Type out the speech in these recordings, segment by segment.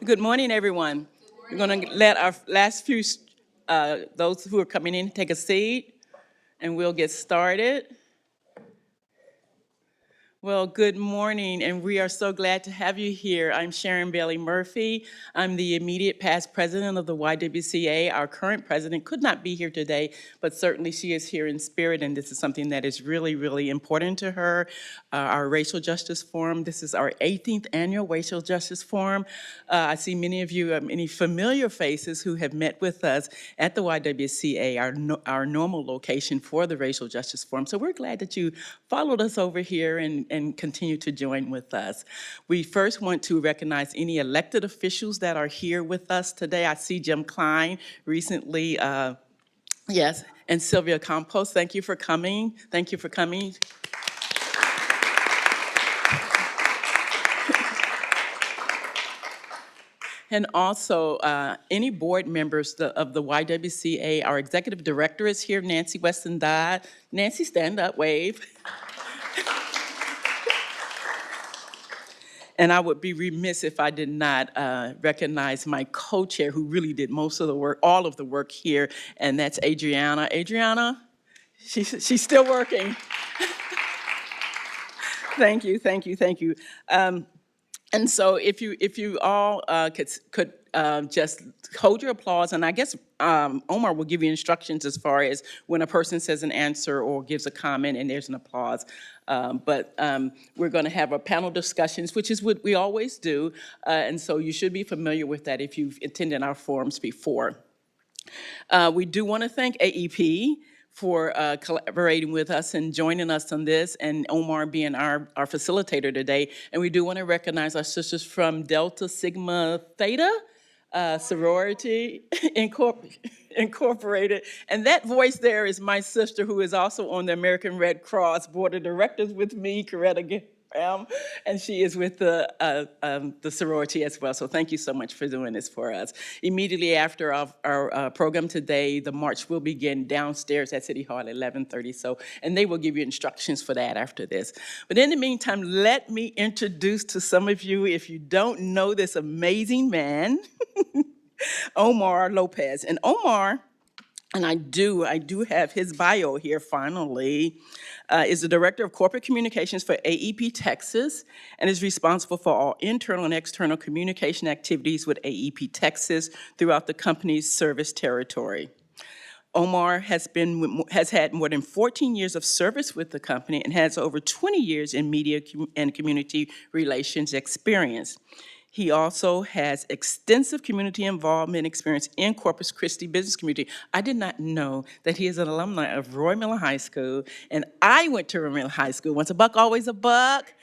Good morning, everyone. We're going to let our last few, those who are coming in, take a seat, and we'll get started. Well, good morning, and we are so glad to have you here. I'm Sharon Bailey Murphy. I'm the immediate past president of the YWCA. Our current president could not be here today, but certainly she is here in spirit, and this is something that is really, really important to her. Our Racial Justice Forum, this is our 18th annual Racial Justice Forum. I see many of you, many familiar faces who have met with us at the YWCA, our normal location for the Racial Justice Forum. So we're glad that you followed us over here and continue to join with us. We first want to recognize any elected officials that are here with us today. I see Jim Klein recently, yes, and Sylvia Campos, thank you for coming. Thank you for coming. And also, any board members of the YWCA, our executive director is here, Nancy Weston Dodd. Nancy, stand up, wave. And I would be remiss if I did not recognize my co-chair who really did most of the work, all of the work here, and that's Adriana. Adriana, she's still working. Thank you, thank you, thank you. And so if you all could just hold your applause, and I guess Omar will give you instructions as far as when a person says an answer or gives a comment and there's an applause. But we're going to have a panel discussions, which is what we always do, and so you should be familiar with that if you've attended our forums before. We do want to thank AEP for collaborating with us and joining us on this, and Omar being our facilitator today. And we do want to recognize our sisters from Delta Sigma Theta Sorority Incorporated. And that voice there is my sister, who is also on the American Red Cross Board of Directors with me, Coretta Graham, and she is with the sorority as well. So thank you so much for doing this for us. Immediately after our program today, the march will begin downstairs at City Hall at 11:30. So, and they will give you instructions for that after this. But in the meantime, let me introduce to some of you, if you don't know this amazing man, Omar Lopez. And Omar, and I do have his bio here finally, is the Director of Corporate Communications for AEP Texas and is responsible for all internal and external communication activities with AEP Texas throughout the company's service territory. Omar has had more than 14 years of service with the company and has over 20 years in media and community relations experience. He also has extensive community involvement experience in Corpus Christi business community. I did not know that he is an alumni of Roy Miller High School, and I went to Roy Miller High School. Once a buck, always a buck.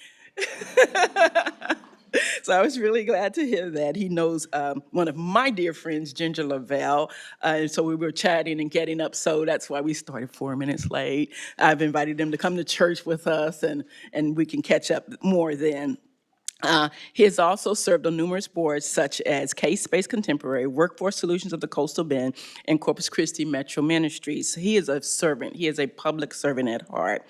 So I was really glad to hear that. He knows one of my dear friends, Ginger Lavelle, and so we were chatting and getting up, so that's why we started 4 minutes late. I've invited them to come to church with us, and we can catch up more then. He has also served on numerous boards such as K-Space Contemporary, Workforce Solutions of the Coastal Bend, and Corpus Christi Metro Ministries. He is a servant. He is a public servant at heart.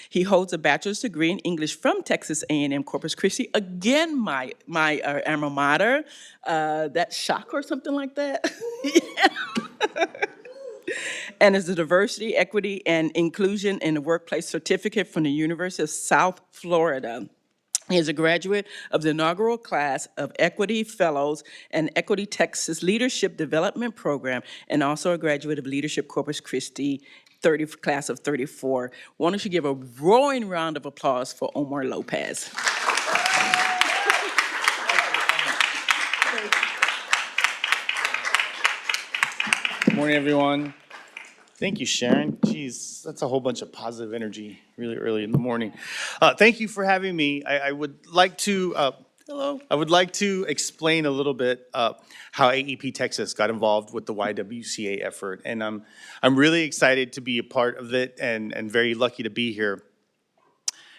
He holds a bachelor's degree in English from Texas A&M Corpus Christi. Again, my alma mater. That shock or something like that. And is a Diversity, Equity, and Inclusion in the Workplace Certificate from the University of South Florida. He is a graduate of the inaugural class of Equity Fellows and Equity Texas Leadership Development Program, and also a graduate of Leadership Corpus Christi class of 34. Why don't you give a roaring round of applause for Omar Lopez. Good morning, everyone. Thank you, Sharon. Jeez, that's a whole bunch of positive energy really early in the morning. Thank you for having me. I would like to, hello. I would like to explain a little bit how AEP Texas got involved with the YWCA effort. And I'm really excited to be a part of it and very lucky to be here.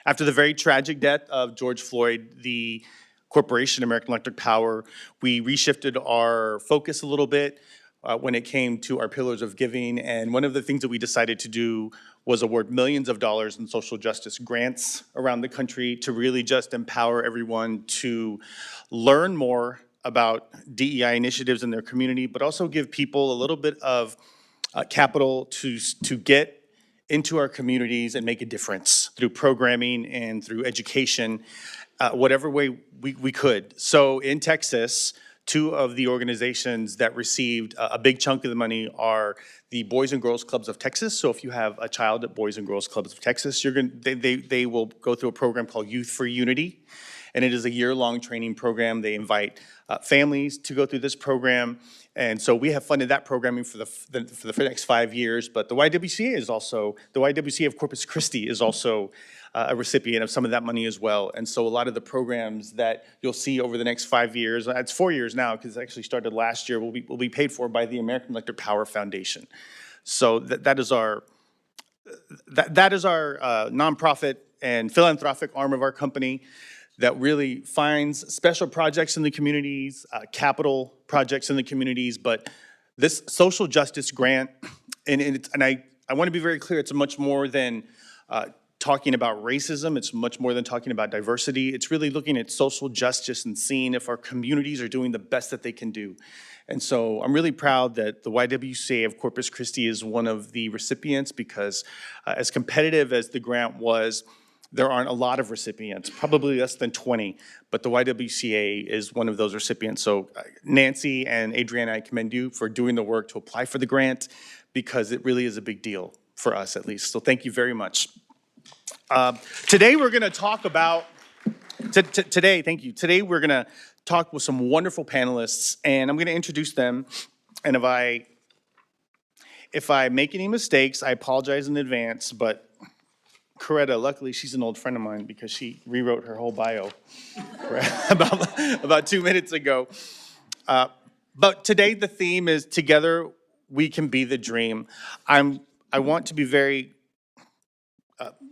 After the very tragic death of George Floyd, the corporation, American Electric Power, we reshifted our focus a little bit when it came to our pillars of giving. And one of the things that we decided to do was award millions of dollars in social justice grants around the country to really just empower everyone to learn more about DEI initiatives in their community, but also give people a little bit of capital to get into our communities and make a difference through programming and through education, whatever way we could. So in Texas, two of the organizations that received a big chunk of the money are the Boys and Girls Clubs of Texas. So if you have a child at Boys and Girls Clubs of Texas, they will go through a program called Youth for Unity. And it is a year-long training program. They invite families to go through this program. And so we have funded that programming for the next 5 years. But the YWCA of Corpus Christi is also a recipient of some of that money as well. And so a lot of the programs that you'll see over the next 5 years, it's 4 years now because it actually started last year, will be paid for by the American Electric Power Foundation. So that is our nonprofit and philanthropic arm of our company that really finds special projects in the communities, capital projects in the communities. But this social justice grant, and I want to be very clear, it's much more than talking about racism. It's much more than talking about diversity. It's really looking at social justice and seeing if our communities are doing the best that they can do. And so I'm really proud that the YWCA of Corpus Christi is one of the recipients because as competitive as the grant was, there aren't a lot of recipients, probably less than 20, but the YWCA is one of those recipients. So Nancy and Adriana, I commend you for doing the work to apply for the grant because it really is a big deal for us at least. So thank you very much. Today we're gonna talk about, thank you. Today we're gonna talk with some wonderful panelists and I'm gonna introduce them. And if I make any mistakes, I apologize in advance, but Coretta, luckily she's an old friend of mine because she rewrote her whole bio about 2 minutes ago. But today the theme is Together We Can Be the Dream. I want to be very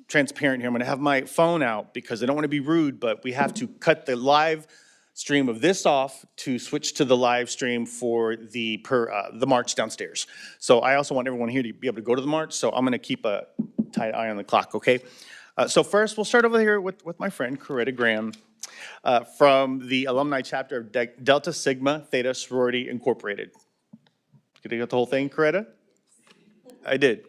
transparent here. I'm gonna have my phone out because I don't wanna be rude, but we have to cut the live stream of this off to switch to the live stream for the march downstairs. So I also want everyone here to be able to go to the march, so I'm gonna keep a tight eye on the clock, okay? So first, we'll start over here with my friend, Coretta Graham, from the alumni chapter of Delta Sigma Theta Sorority Incorporated. Did I get the whole thing, Coretta? I did.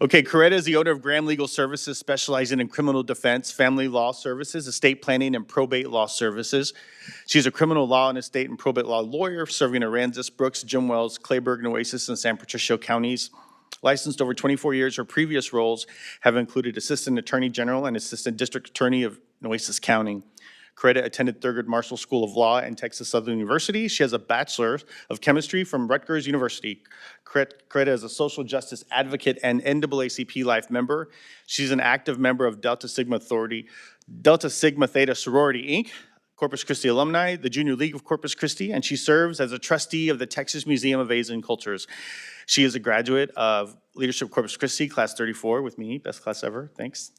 Okay, Coretta is the owner of Graham Legal Services, specializing in criminal defense, family law services, estate planning, and probate law services. She's a criminal law and estate and probate law lawyer, serving Aransas, Brooks, Jim Wells, Clayburgh, Nueces, and San Patricio counties. Licensed over 24 years, her previous roles have included Assistant Attorney General and Assistant District Attorney of Nueces County. Coretta attended Thurgood Marshall School of Law and Texas Southern University. She has a Bachelor of Chemistry from Rutgers University. Coretta is a social justice advocate and NAACP Life member. She's an active member of Delta Sigma Theta Sorority, Inc., Corpus Christi alumni, the Junior League of Corpus Christi, and she serves as a trustee of the Texas Museum of Asian Cultures. She is a graduate of Leadership Corpus Christi, class 34 with me, best class ever, thanks.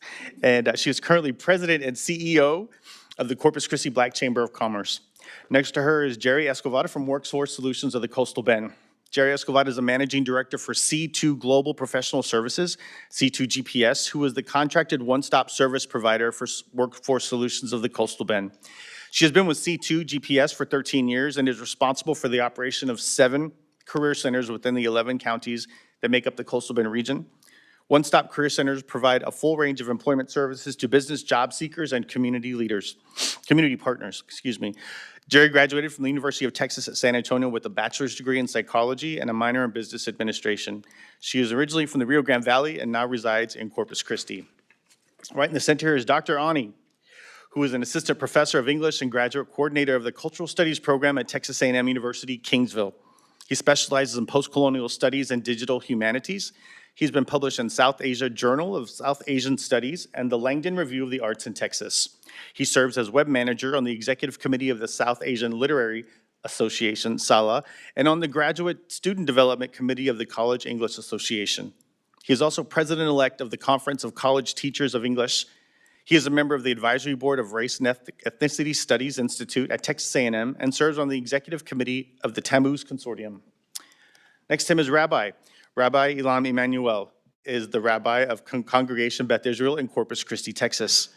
And she is currently president and CEO of the Corpus Christi Black Chamber of Commerce. Next to her is Jerry Escovado from Workforce Solutions of the Coastal Bend. Jerry Escovado is a managing director for C2 Global Professional Services, C2 GPS, who is the contracted one-stop service provider for Workforce Solutions of the Coastal Bend. She has been with C2 GPS for 13 years and is responsible for the operation of 7 career centers within the 11 counties that make up the Coastal Bend region. One-stop career centers provide a full range of employment services to business job seekers and community partners, excuse me. Jerry graduated from the University of Texas at San Antonio with a bachelor's degree in psychology and a minor in business administration. She is originally from the Rio Grande Valley and now resides in Corpus Christi. Right in the center here is Dr. Ani, who is an assistant professor of English and graduate coordinator of the Cultural Studies program at Texas A&M University, Kingsville. He specializes in post-colonial studies and digital humanities. He's been published in South Asia Journal of South Asian Studies and the Langdon Review of the Arts in Texas. He serves as web manager on the executive committee of the South Asian Literary Association, SALA, and on the graduate student development committee of the College English Association. He is also president-elect of the Conference of College Teachers of English. He is a member of the advisory board of Race and Ethnicity Studies Institute at Texas A&M and serves on the executive committee of the Tammuz Consortium. Next to him is Rabbi Ilam Emanuel is the rabbi of Congregation Beth Israel in Corpus Christi, Texas.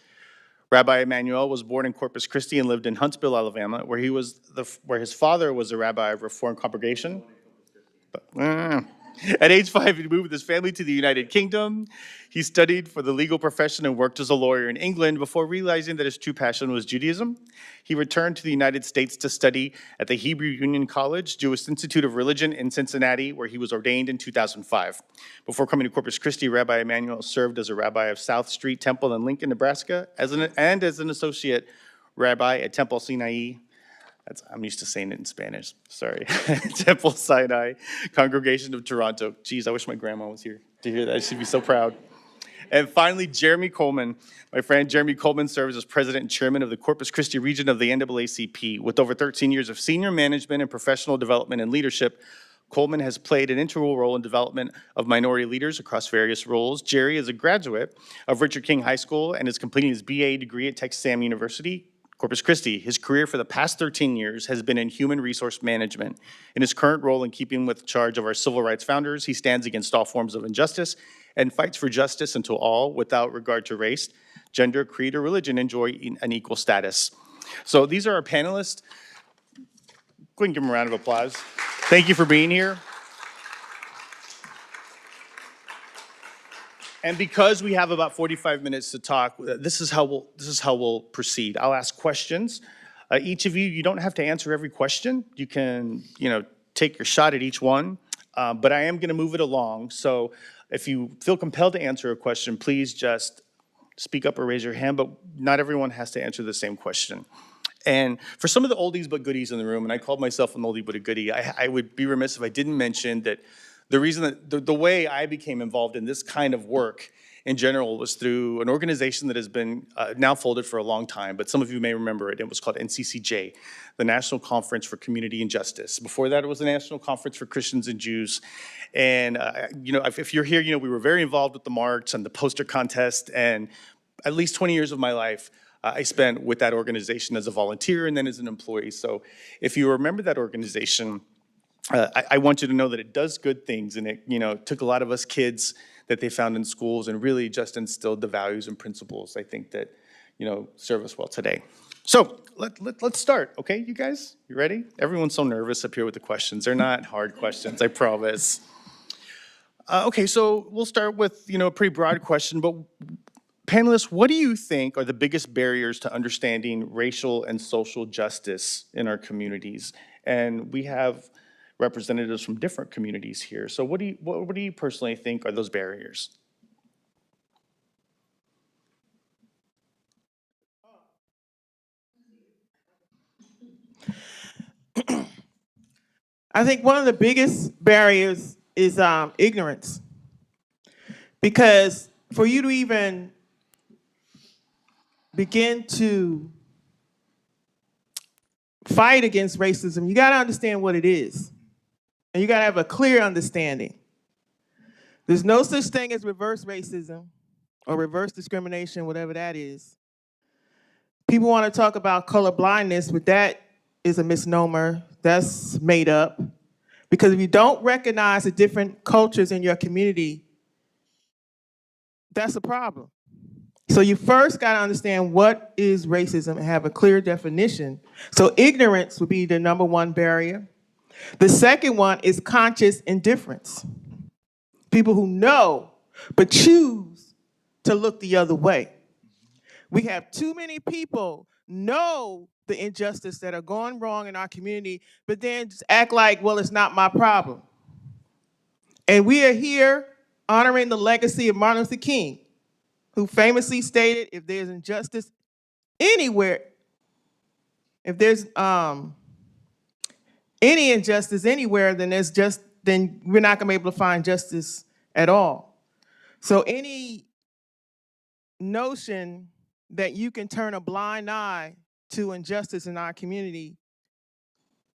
Rabbi Emanuel was born in Corpus Christi and lived in Huntsville, Alabama, where his father was a rabbi of Reformed congregation. At age 5, he moved with his family to the United Kingdom. He studied for the legal profession and worked as a lawyer in England before realizing that his true passion was Judaism. He returned to the United States to study at the Hebrew Union College, Jewish Institute of Religion in Cincinnati, where he was ordained in 2005. Before coming to Corpus Christi, Rabbi Emanuel served as a rabbi of South Street Temple in Lincoln, Nebraska, as an associate rabbi at Temple Sinai. I'm used to saying it in Spanish, sorry. Temple Sinai, Congregation of Toronto. Geez, I wish my grandma was here to hear that. She'd be so proud. And finally, Jeremy Coleman. My friend Jeremy Coleman serves as president and chairman of the Corpus Christi region of the NAACP. With over 13 years of senior management and professional development and leadership, Coleman has played an integral role in development of minority leaders across various roles. Jerry is a graduate of Richard King High School and is completing his BA degree at Texas A&M University, Corpus Christi. His career for the past 13 years has been in human resource management. In his current role, in keeping with the charge of our civil rights founders, he stands against all forms of injustice and fights for justice until all, without regard to race, gender, creed, or religion, enjoy an equal status. So these are our panelists. Go ahead and give them a round of applause. Thank you for being here. And because we have about 45 minutes to talk, this is how we'll proceed. I'll ask questions. Each of you don't have to answer every question. You can, take your shot at each one. But I am going to move it along. So if you feel compelled to answer a question, please just speak up or raise your hand. But not everyone has to answer the same question. And for some of the oldies but goodies in the room, and I called myself an oldie but a goodie, I would be remiss if I didn't mention that the reason that the way I became involved in this kind of work in general was through an organization that has been now folded for a long time, but some of you may remember it. It was called NCCJ, the National Conference for Community and Justice. Before that, it was the National Conference for Christians and Jews. And if you're here, we were very involved with the march and the poster contest, and at least 20 years of my life I spent with that organization as a volunteer and then as an employee. So if you remember that organization, I want you to know that it does good things, and it took a lot of us kids that they found in schools and really just instilled the values and principles I think that serve us well today. So let's start, okay, you guys? You ready? Everyone's so nervous up here with the questions. They're not hard questions, I promise. Okay, so we'll start with a pretty broad question, but panelists, what do you think are the biggest barriers to understanding racial and social justice in our communities? And we have representatives from different communities here. So what do you personally think are those barriers? I think one of the biggest barriers is ignorance. Because for you to even begin to fight against racism, you got to understand what it is. And you got to have a clear understanding. There's no such thing as reverse racism or reverse discrimination, whatever that is. People want to talk about color blindness, but that is a misnomer. That's made up. Because if you don't recognize the different cultures in your community, that's a problem. So you first got to understand what is racism and have a clear definition. So ignorance would be the number one barrier. The second one is conscious indifference. People who know but choose to look the other way. We have too many people know the injustice that are going wrong in our community, but then just act like, well, it's not my problem. And we are here honoring the legacy of Martin Luther King, who famously stated, if there's injustice anywhere, if there's any injustice anywhere, then we're not gonna be able to find justice at all. So any notion that you can turn a blind eye to injustice in our community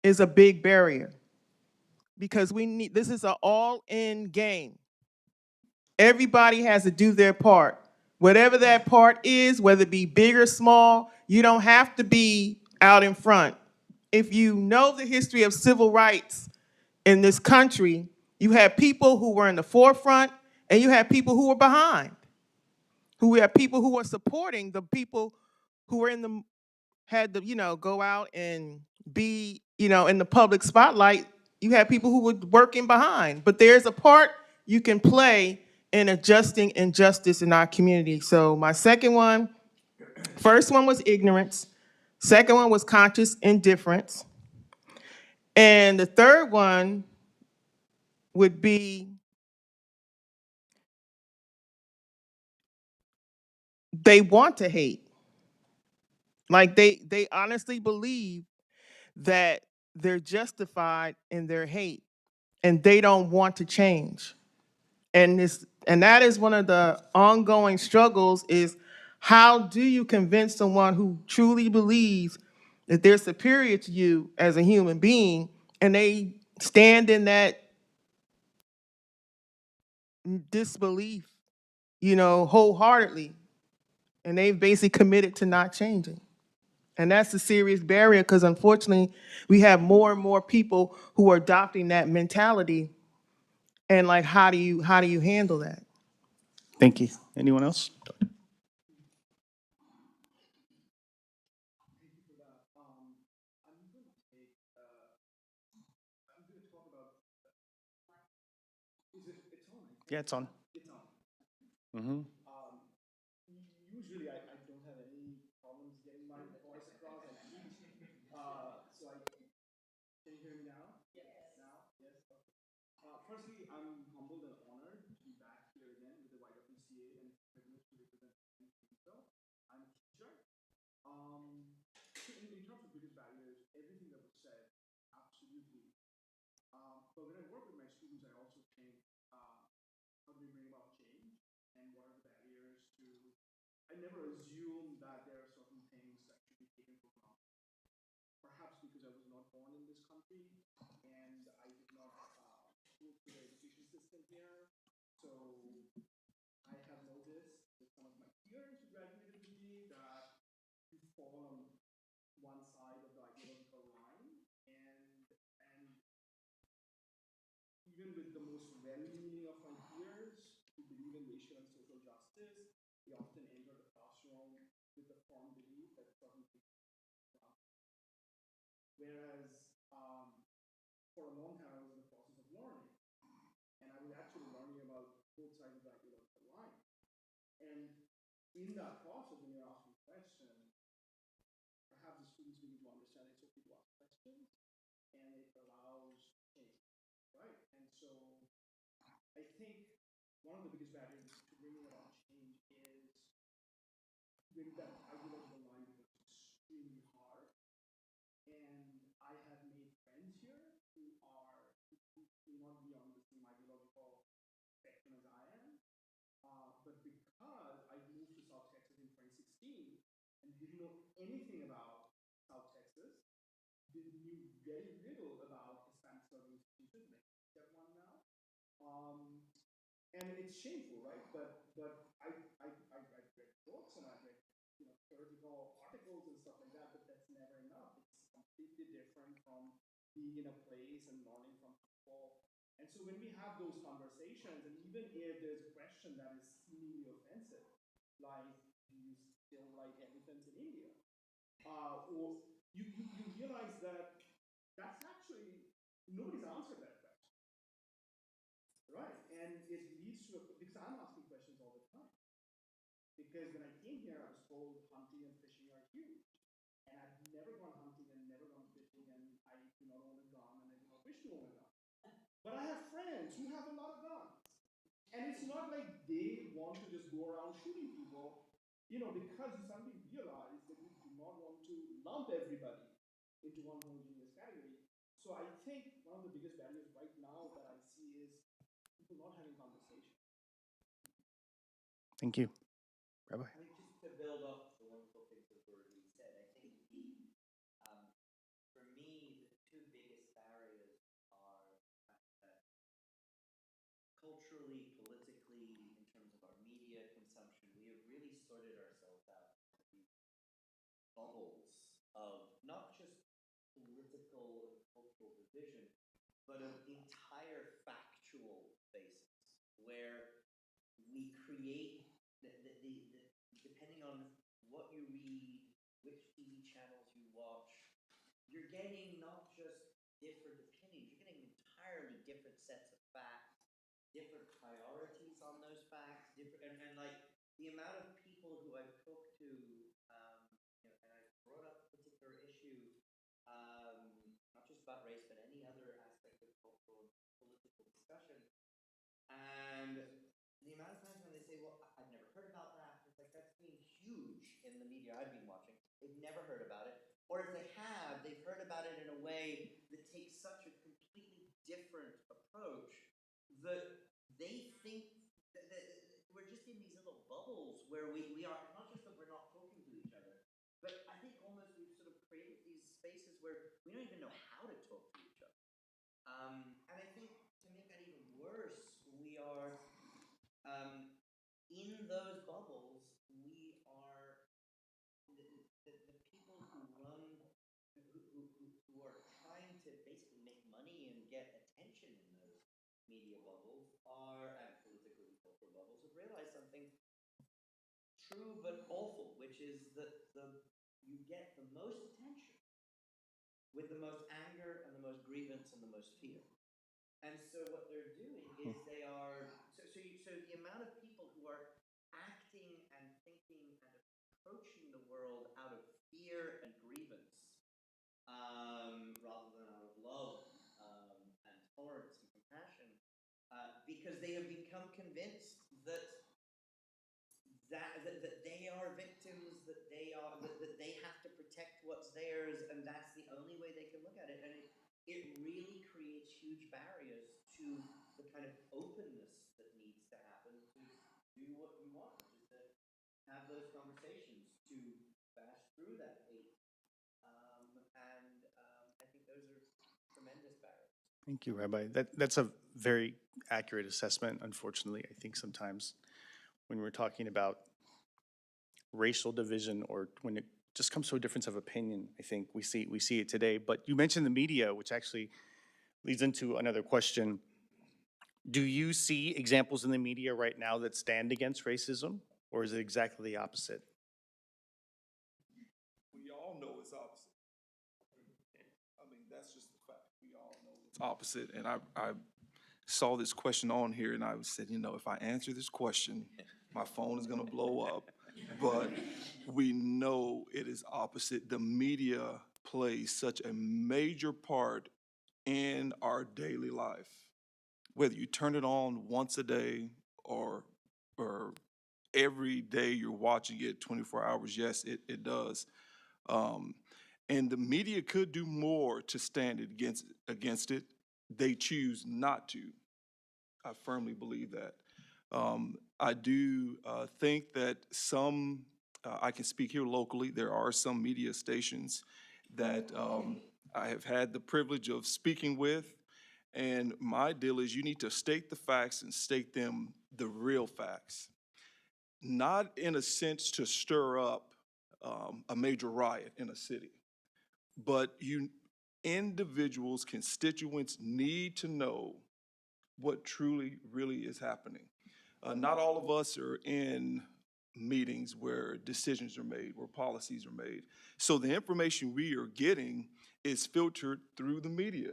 is a big barrier, because this is an all-in game. Everybody has to do their part. Whatever that part is, whether it be big or small, you don't have to be out in front. If you know the history of civil rights in this country, you have people who were in the forefront and you have people who were behind. You have people who are supporting the people who were had to, go out and be, in the public spotlight. You had people who were working behind, but there's a part you can play in adjusting injustice in our community. So my first one was ignorance. Second one was conscious indifference. And the third one would be they want to hate. Like they honestly believe that they're justified in their hate and they don't want to change. And that is one of the ongoing struggles is how do you convince someone who truly believes that they're superior to you as a human being and they stand in that disbelief, wholeheartedly, and they've basically committed to not changing. And that's a serious barrier because unfortunately, we have more and more people who are adopting that mentality. And like, how do you handle that? Thank you. Anyone else? Yeah, it's on. Mm-hmm. Usually I don't have any problems getting my voice across. I teach. Can you hear me now? Yes. Now? Yes? Okay. Firstly, I'm humbled and honored to be back here again with the YWCA and it's a privilege to represent Toronto. I'm a teacher. So in terms of biggest barriers, everything that was said, absolutely. But when I work with my students, I also think, how do we bring about change and what are the barriers to I never assume that there are certain things that should be taken for granted. Perhaps because I was not born in this country and I did not go through the education system here. So I have noticed with some of my peers who graduated with me that we fall on one side of the ideological line and even with the most well-meaning of my peers who believe in racial and social justice, they often enter the classroom with the firm belief that certain things are wrong. Whereas for a long time, I was in the process of learning, and I was actually learning about both sides of the ideological line. And in that process, when you're asking questions, perhaps the students begin to understand it's okay to ask questions, and it allows change, right? And so I think one of the biggest barriers to bringing about change is when that ideological line becomes extremely hard. And I have made friends here who may not be on the same ideological spectrum as I am, but because I moved to South Texas in 2016 and didn't know anything about South Texas, knew very little about Hispanic studies institutions, and I teach at one now. Um, and it's shameful, right? But I've read books and I've read theoretical articles and stuff like that, but that's never enough. It's completely different from being in a place and learning from people. And so when we have those conversations, and even if there's a question that is seemingly offensive, like do you still like elephants in India? Or you realize that that's actually nobody's answered that question. Right. And it leads to because I'm asking questions all the time. Because when I came here, I was told hunting and fishing are huge. And I've never gone hunting and never gone fishing, and I do not own a gun, and I do not wish to own a gun. But I have friends who have a lot of guns. And it's not like they want to just go around shooting people, because you suddenly realize that you do not want to lump everybody into one homogeneous category. So I think one of the biggest barriers right now that I see is people not having conversation. Thank you. Rabbi. I mean, just to build off the wonderful things that were already said, I think for me, the two biggest barriers are the fact that culturally, politically, in terms of our media consumption, we have really sorted ourselves out into these bubbles of not just political and cultural division, but of entire factual spaces where we create the depending on what you read, which TV channels you watch, you're getting not just different opinions, you're getting entirely different sets of facts, different priorities on those facts, different, and like the amount of people who I've talked to, and I've brought up a particular issue, not just about race, but any other aspect of cultural and political discussion. And the amount of times when they say, well, I've never heard about that, it's like that's been huge in the media I've been watching. They've never heard about it. Or if they have, they've heard about it in a way that takes such a completely different approach that they think that we're just in these little bubbles where we are, not just that we're not talking to each other, but I think almost we've sort of created these spaces where we don't even know how to talk to each other. And I think to make that even worse, we are in those bubbles. We are the people who run, who are trying to basically make money and get attention in those media bubbles are, and political and cultural bubbles, have realized something true but awful, which is that you get the most attention with the most anger and the most grievance and the most fear. And so what they're doing is they are so the amount of people who are acting and thinking and approaching the world out of fear and grievance, rather than out of love and tolerance and compassion, because they have become convinced that they are victims, that they have to protect what's theirs, and that's the only way they can look at it. And it really creates huge barriers to the kind of openness that needs to happen to do what we want, which is to have those conversations, to bash through that hate. I think those are tremendous barriers. Thank you, Rabbi. That's a very accurate assessment. Unfortunately, I think sometimes when we're talking about racial division or when it just comes to a difference of opinion, I think we see it today. But you mentioned the media, which actually leads into another question. Do you see examples in the media right now that stand against racism, or is it exactly the opposite? We all know it's opposite. I mean, that's just the fact. We all know it's opposite. And I saw this question on here and I said, if I answer this question, my phone is going to blow up. But we know it is opposite. The media plays such a major part in our daily life. Whether you turn it on once a day or every day you're watching it 24 hours, yes, it does. And the media could do more to stand against it. They choose not to. I firmly believe that. I do think that I can speak here locally, there are some media stations that I have had the privilege of speaking with. And my deal is you need to state the facts and state them the real facts. Not in a sense to stir up a major riot in a city, but individuals, constituents need to know what truly, really is happening. Not all of us are in meetings where decisions are made, where policies are made. So the information we are getting is filtered through the media.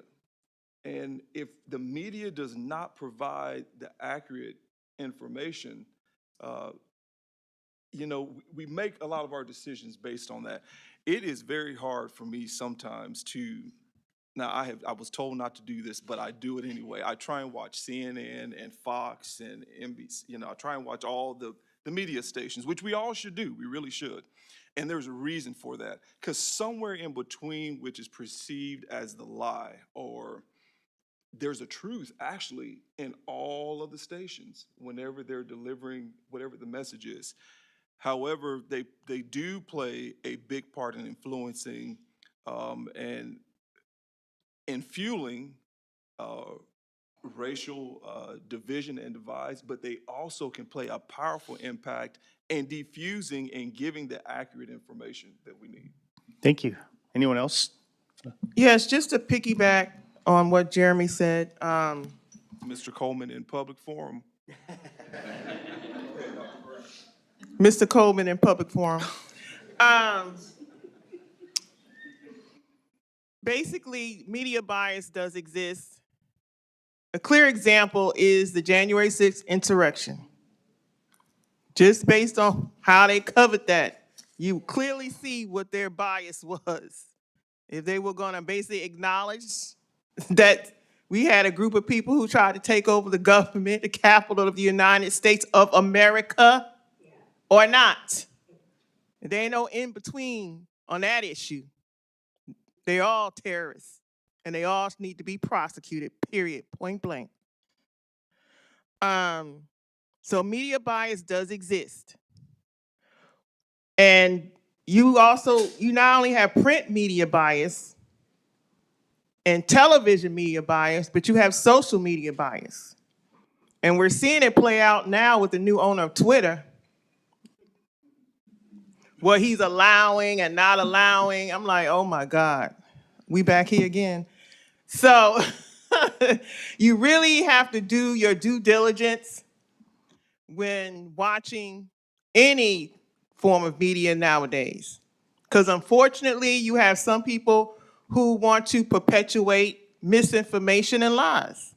And if the media does not provide the accurate information, we make a lot of our decisions based on that. It is very hard for me sometimes now I was told not to do this, but I do it anyway. I try and watch CNN and Fox and NBC, I try and watch all the media stations, which we all should do, we really should. And there's a reason for that, because somewhere in between, which is perceived as the lie, or there's a truth actually in all of the stations whenever they're delivering whatever the message is. However, they do play a big part in influencing and in fueling racial division and divides, but they also can play a powerful impact in diffusing and giving the accurate information that we need. Thank you. Anyone else? Yes, just to piggyback on what Jeremy said, Mr. Coleman in public forum. Mr. Coleman in public forum. basically, media bias does exist. A clear example is the January 6th insurrection. Just based on how they covered that, you clearly see what their bias was. If they were going to basically acknowledge that we had a group of people who tried to take over the government, the capital of the United States of America, or not. There ain't no in between on that issue. They're all terrorists, and they all need to be prosecuted, period, point blank. So media bias does exist. And you not only have print media bias and television media bias, but you have social media bias. And we're seeing it play out now with the new owner of Twitter, what he's allowing and not allowing. I'm like, oh my God, we back here again. So you really have to do your due diligence when watching any form of media nowadays. Because unfortunately, you have some people who want to perpetuate misinformation and lies,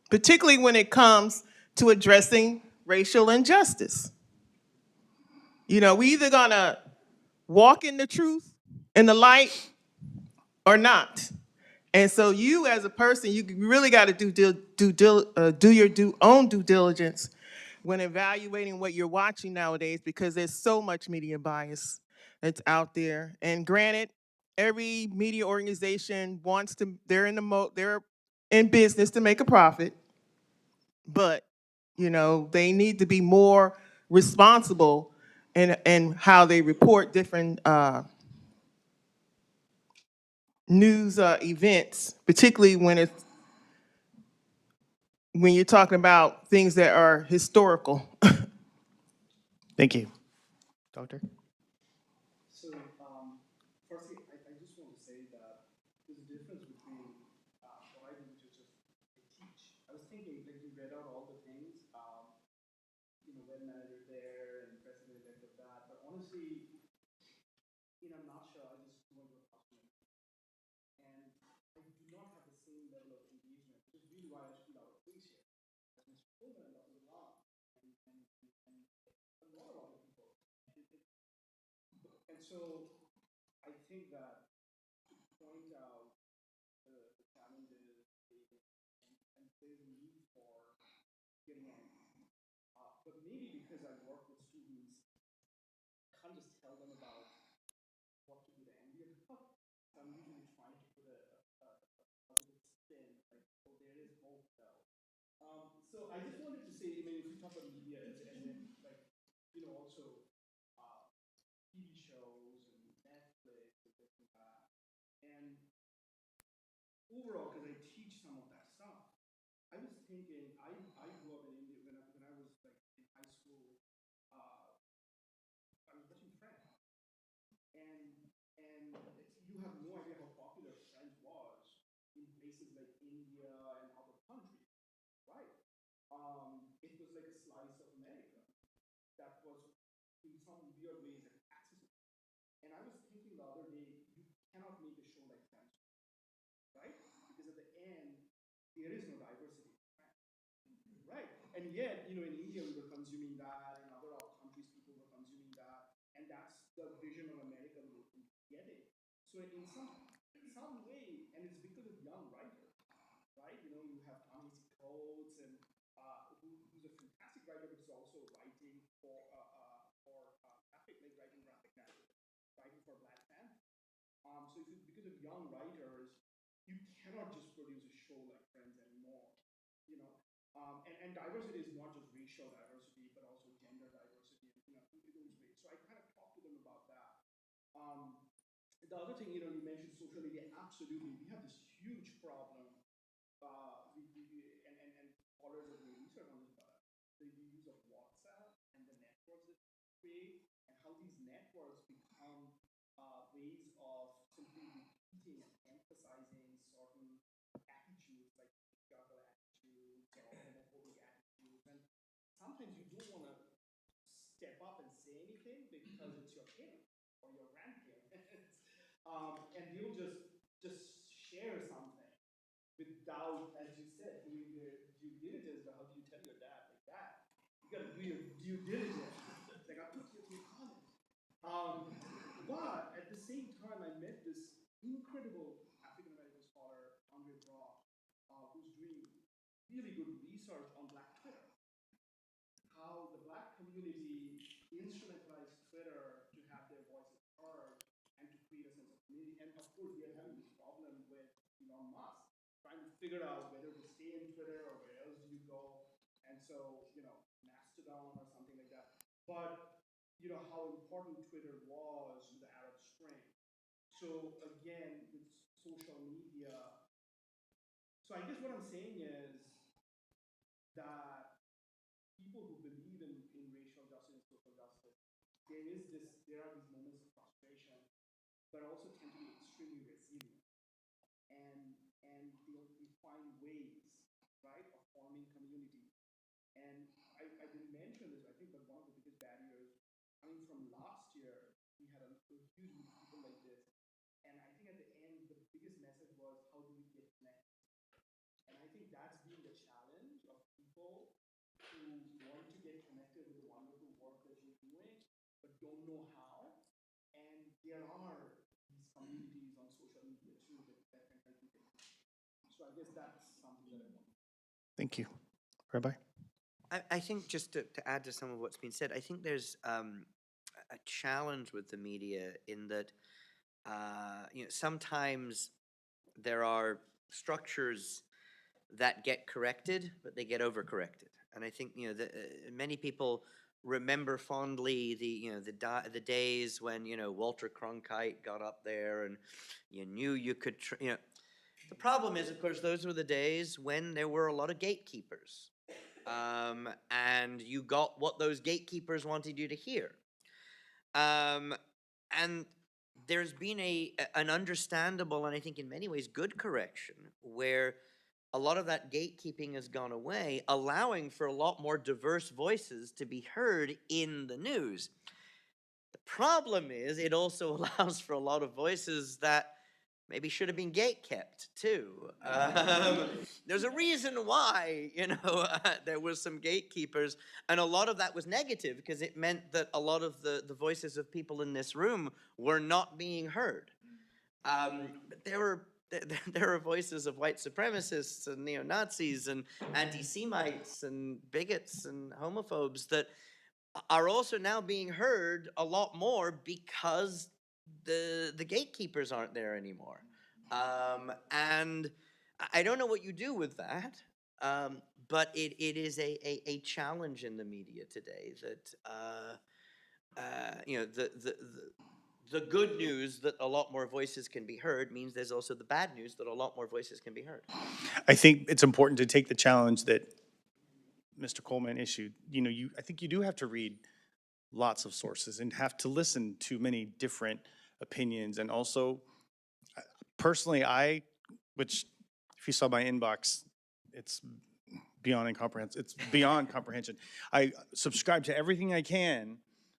particularly when it comes to addressing racial injustice. You know, we either gonna walk in the truth, in the light, or not. And so you as a person, you really got to do your own due diligence when evaluating what you're watching nowadays, because there's so much media bias that's out there. And granted, every media organization wants to, they're in business to make a profit, but you know, they need to be more responsible in how they report different news events, particularly when you're talking about things that are historical. Thank you. Doctor? So, firstly, I just want to say that there's a difference between what I do, which is just I teach. I was thinking, like, you read out all the things, web manager there and president-elect of that, but honestly, in a nutshell, I just go into a classroom and I do not have the same level of engagement, which is really why I feel out of place here. As Mr. Coleman and Dr. Lam and a lot of other people. And so I think that to point out the challenges and there's a need for getting angry. But maybe because I work with students, I can't just tell them about what to get angry about. So I'm usually trying to put a positive spin, like, oh, there is hope though. So I just wanted to say, I mean, if we talk about media as in, like, also TV shows and Netflix and things like that. And overall, because I teach some of that stuff, I was thinking, I grew up in India when I was like in high school. I was watching Friends, and you have no idea how popular Friends was in places like India and other countries, right? It was like a slice of America that was in some weird ways accessible. And I was thinking the other day, you cannot make a show like Friends, right? Because at the end, there is no diversity in Friends, right? And yet, in India, we were consuming that, in other countries, people were consuming that, and that's the vision of America we were getting. So in some way, and it's because of young writers, right? You have Ta-Nehisi Coates, and who's a fantastic writer, but he's also writing for graphic, like writing graphic novels, writing for Black Panther. So if it's because of young writers, you cannot just produce a show like Friends anymore, you know. And diversity is not just racial diversity, but also gender diversity, in those ways. So I kind of talked to them about that. Um, the other thing, you mentioned social media. Absolutely, we have this huge problem. And scholars are doing research on this, but the use of WhatsApp and the networks that create, and how these networks become ways of simply repeating and emphasizing certain attitudes, like patriarchal attitudes or homophobic attitudes. And sometimes you don't want to step up and say anything because it's your parents or your grandparents, and they'll just share something without, as you said, doing their due diligence. But how do you tell your dad, like, Dad, you gotta do your due diligence. Like, I put you through college. But at the same time, I met this incredible African American scholar, Andre Brock, who's doing really good research on Black Twitter. How the Black community instrumentalized Twitter to have their voices heard and to create a sense of community. And of course, we are having this problem with Elon Musk trying to figure out whether to stay in Twitter or where else do you go. And so, Mastodon or something like that. But how important Twitter was with the Arab Spring. So again, with social media. So I guess what I'm saying is that people who believe in racial justice and social justice, there are these moments of frustration, but also tend to be extremely resilient. And they find ways, right, of forming community. And I didn't mention this, I think, but one of the biggest barriers coming from last year, we had a huge group of people like this. And I think at the end, the biggest message was, how do we get connected? And I think that's been the challenge of people who want to get connected with the wonderful work that you're doing, but don't know how. And there are these communities on social media too that can help you get connected. So I guess that's something that I want. Thank you. Rabbi? I think just to add to some of what's been said, I think there's a challenge with the media in that sometimes there are structures that get corrected, but they get overcorrected, and I think many people remember fondly the days when Walter Cronkite got up there and you knew you could. The problem is, of course, those were the days when there were a lot of gatekeepers. And you got what those gatekeepers wanted you to hear. And there's been an understandable, and I think in many ways good correction, where a lot of that gatekeeping has gone away, allowing for a lot more diverse voices to be heard in the news. The problem is it also allows for a lot of voices that maybe should have been gate-kept too. There's a reason why, there was some gatekeepers, and a lot of that was negative because it meant that a lot of the voices of people in this room were not being heard. But there are voices of white supremacists and neo-Nazis and anti-Semites and bigots and homophobes that are also now being heard a lot more because the gatekeepers aren't there anymore. And I don't know what you do with that, but it is a challenge in the media today that the good news that a lot more voices can be heard means there's also the bad news that a lot more voices can be heard. I think it's important to take the challenge that Mr. Coleman issued. I think you do have to read lots of sources and have to listen to many different opinions. And also, personally, which if you saw my inbox, it's beyond incomprehensible. It's beyond comprehension. I subscribe to everything I can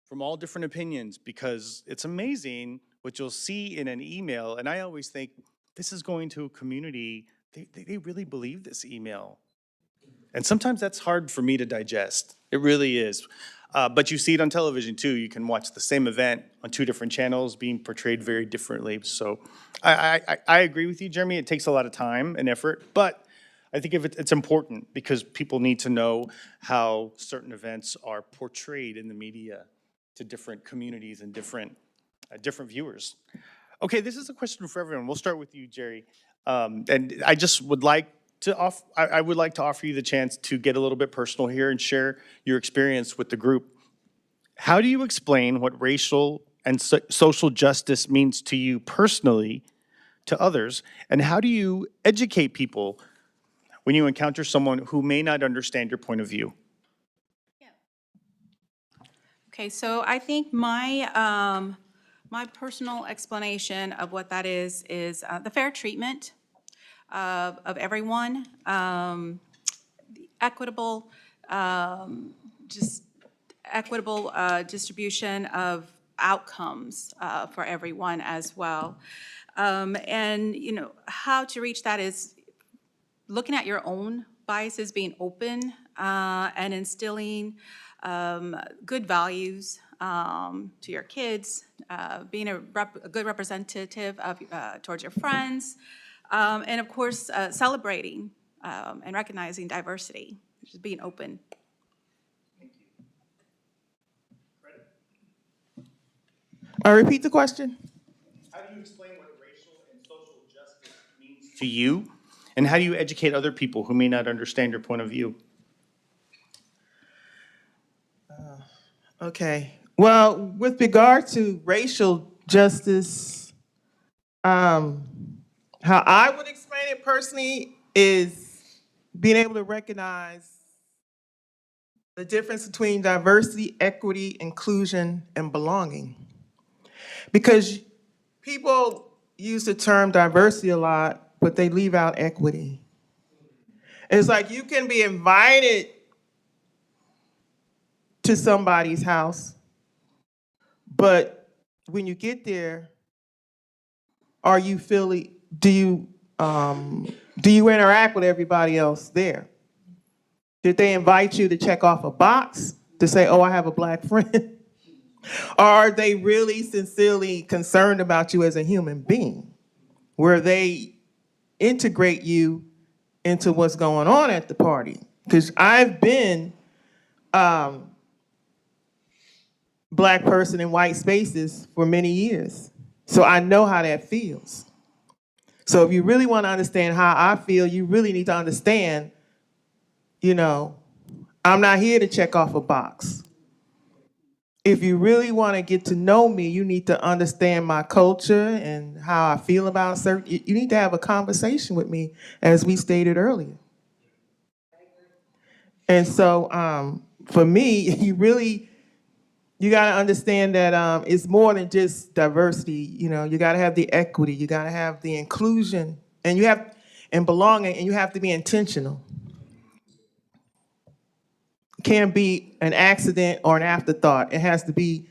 from all different opinions because it's amazing what you'll see in an email. And I always think, this is going to a community, they really believe this email. And sometimes that's hard for me to digest. It really is. But you see it on television too. You can watch the same event on two different channels being portrayed very differently. So I agree with you, Jeremy. It takes a lot of time and effort, but I think it's important because people need to know how certain events are portrayed in the media to different communities and different viewers. Okay, this is a question for everyone. We'll start with you, Jerry. And I just would like to I would like to offer you the chance to get a little bit personal here and share your experience with the group. How do you explain what racial and social justice means to you personally, to others, and how do you educate people when you encounter someone who may not understand your point of view? Okay, so I think my my personal explanation of what that is the fair treatment of everyone, the equitable, just equitable distribution of outcomes for everyone as well. And, how to reach that is looking at your own biases, being open, and instilling good values to your kids, being a good representative of towards your friends, and of course, celebrating and recognizing diversity, just being open. Repeat the question. How do you explain what racial and social justice means to you? And how do you educate other people who may not understand your point of view? Okay. Well, with regard to racial justice, how I would explain it personally is being able to recognize the difference between diversity, equity, inclusion, and belonging. Because people use the term diversity a lot, but they leave out equity. It's like you can be invited to somebody's house, but when you get there, are you feeling, do you interact with everybody else there? Did they invite you to check off a box to say, oh, I have a black friend? Or are they really sincerely concerned about you as a human being? Where they integrate you into what's going on at the party? Because I've been black person in white spaces for many years. So I know how that feels. So if you really want to understand how I feel, you really need to understand, I'm not here to check off a box. If you really want to get to know me, you need to understand my culture and how I feel about certain, you need to have a conversation with me, as we stated earlier. And so for me, you got to understand that it's more than just diversity. You got to have the equity, you got to have the inclusion, and belonging, and you have to be intentional. It can't be an accident or an afterthought. It has to be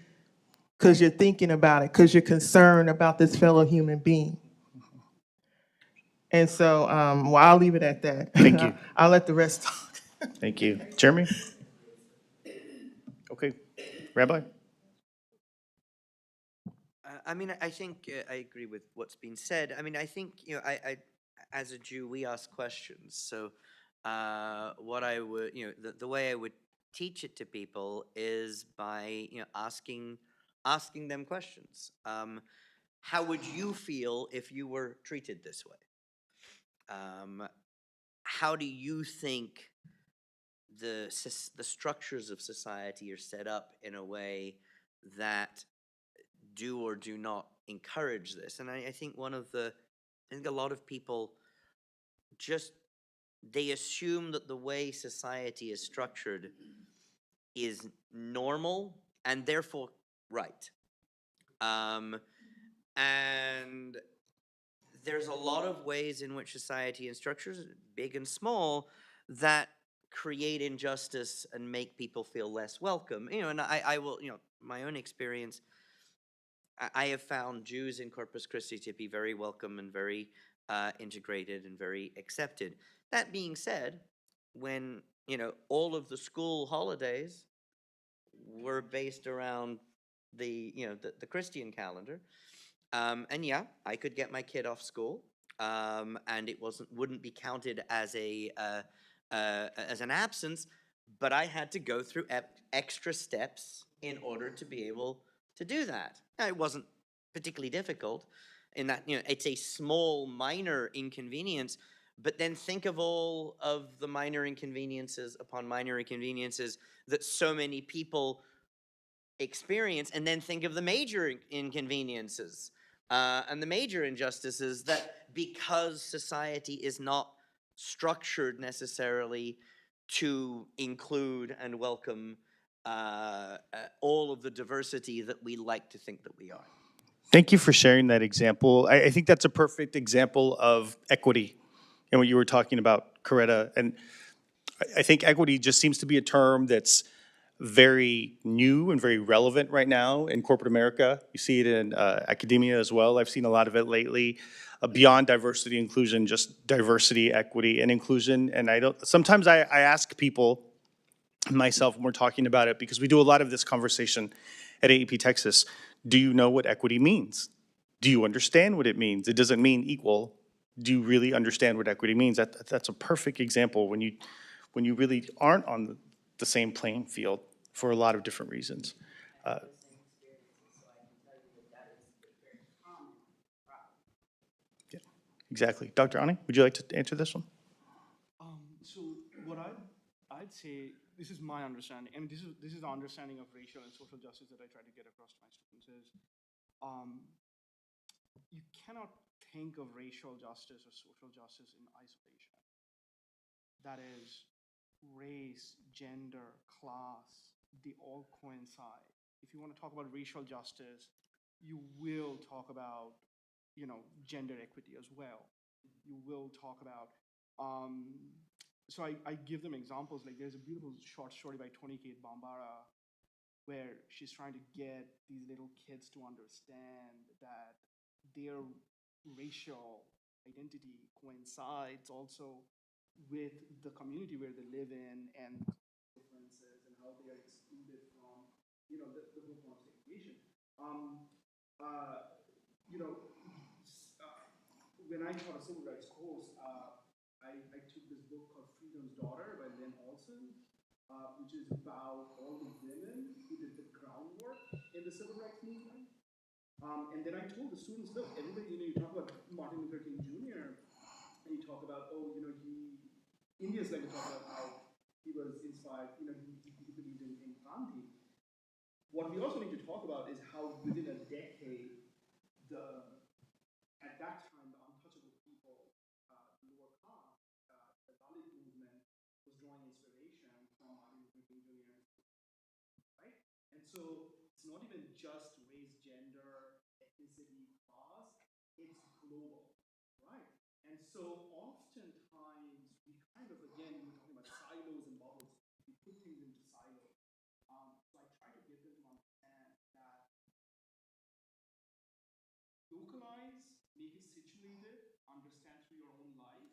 because you're thinking about it, because you're concerned about this fellow human being. And so, I'll leave it at that. Thank you. I'll let the rest talk. Thank you. Jeremy? Okay. Rabbi? I think I agree with what's been said. I think, I as a Jew, we ask questions. So what I would, the way I would teach it to people is by, asking them questions. How would you feel if you were treated this way? How do you think the structures of society are set up in a way that do or do not encourage this? And I think a lot of people they assume that the way society is structured is normal and therefore right. And there's a lot of ways in which society and structures, big and small, that create injustice and make people feel less welcome. And I will, my own experience, I have found Jews in Corpus Christi to be very welcome and very integrated and very accepted. That being said, when, all of the school holidays were based around the Christian calendar, and yeah, I could get my kid off school, and it wouldn't be counted as as an absence, but I had to go through extra steps in order to be able to do that. Now, it wasn't particularly difficult in that, it's a small, minor inconvenience, but then think of all of the minor inconveniences upon minor inconveniences that so many people experience, and then think of the major inconveniences and the major injustices that, because society is not structured necessarily to include and welcome all of the diversity that we like to think that we are. Thank you for sharing that example. I think that's a perfect example of equity and what you were talking about, Coretta. And I think equity just seems to be a term that's very new and very relevant right now in corporate America. You see it in academia as well. I've seen a lot of it lately. Beyond diversity, inclusion, just diversity, equity, and inclusion. And sometimes I ask people, myself, when we're talking about it, because we do a lot of this conversation at AEP Texas, do you know what equity means? Do you understand what it means? It doesn't mean equal. Do you really understand what equity means? That's a perfect example when you really aren't on the same playing field for a lot of different reasons. Yeah, exactly. Dr. Ani, would you like to answer this one? So what I'd say, this is my understanding, and this is the understanding of racial and social justice that I try to get across to my students is, you cannot think of racial justice or social justice in isolation. That is, race, gender, class, they all coincide. If you want to talk about racial justice, you will talk about, gender equity as well. You will talk about, so I give them examples. Like there's a beautiful short story by Toni Kate Bambara where she's trying to get these little kids to understand that their racial identity coincides also with the community where they live in and differences and how they are excluded from, the whole form of segregation. Um, you know, when I taught a civil rights course, I took this book called Freedom's Daughter by Lynn Olson, which is about all the women who did the groundwork in the civil rights movement. And then I told the students, look, everybody, you talk about Martin Luther King Jr., and you talk about, Indians like to talk about how he was inspired, he believed in Gandhi. What we also need to talk about is how within a decade, at that time, the untouchable people, the lower caste, the Dalit movement was drawing inspiration from Martin Luther King Jr., right? And so it's not even just race, gender, ethnicity, class, it's global, right? And so oftentimes we kind of, again, we were talking about silos and bubbles, we put things into silos. So I try to get them to understand that localize, make it situated, understand through your own life,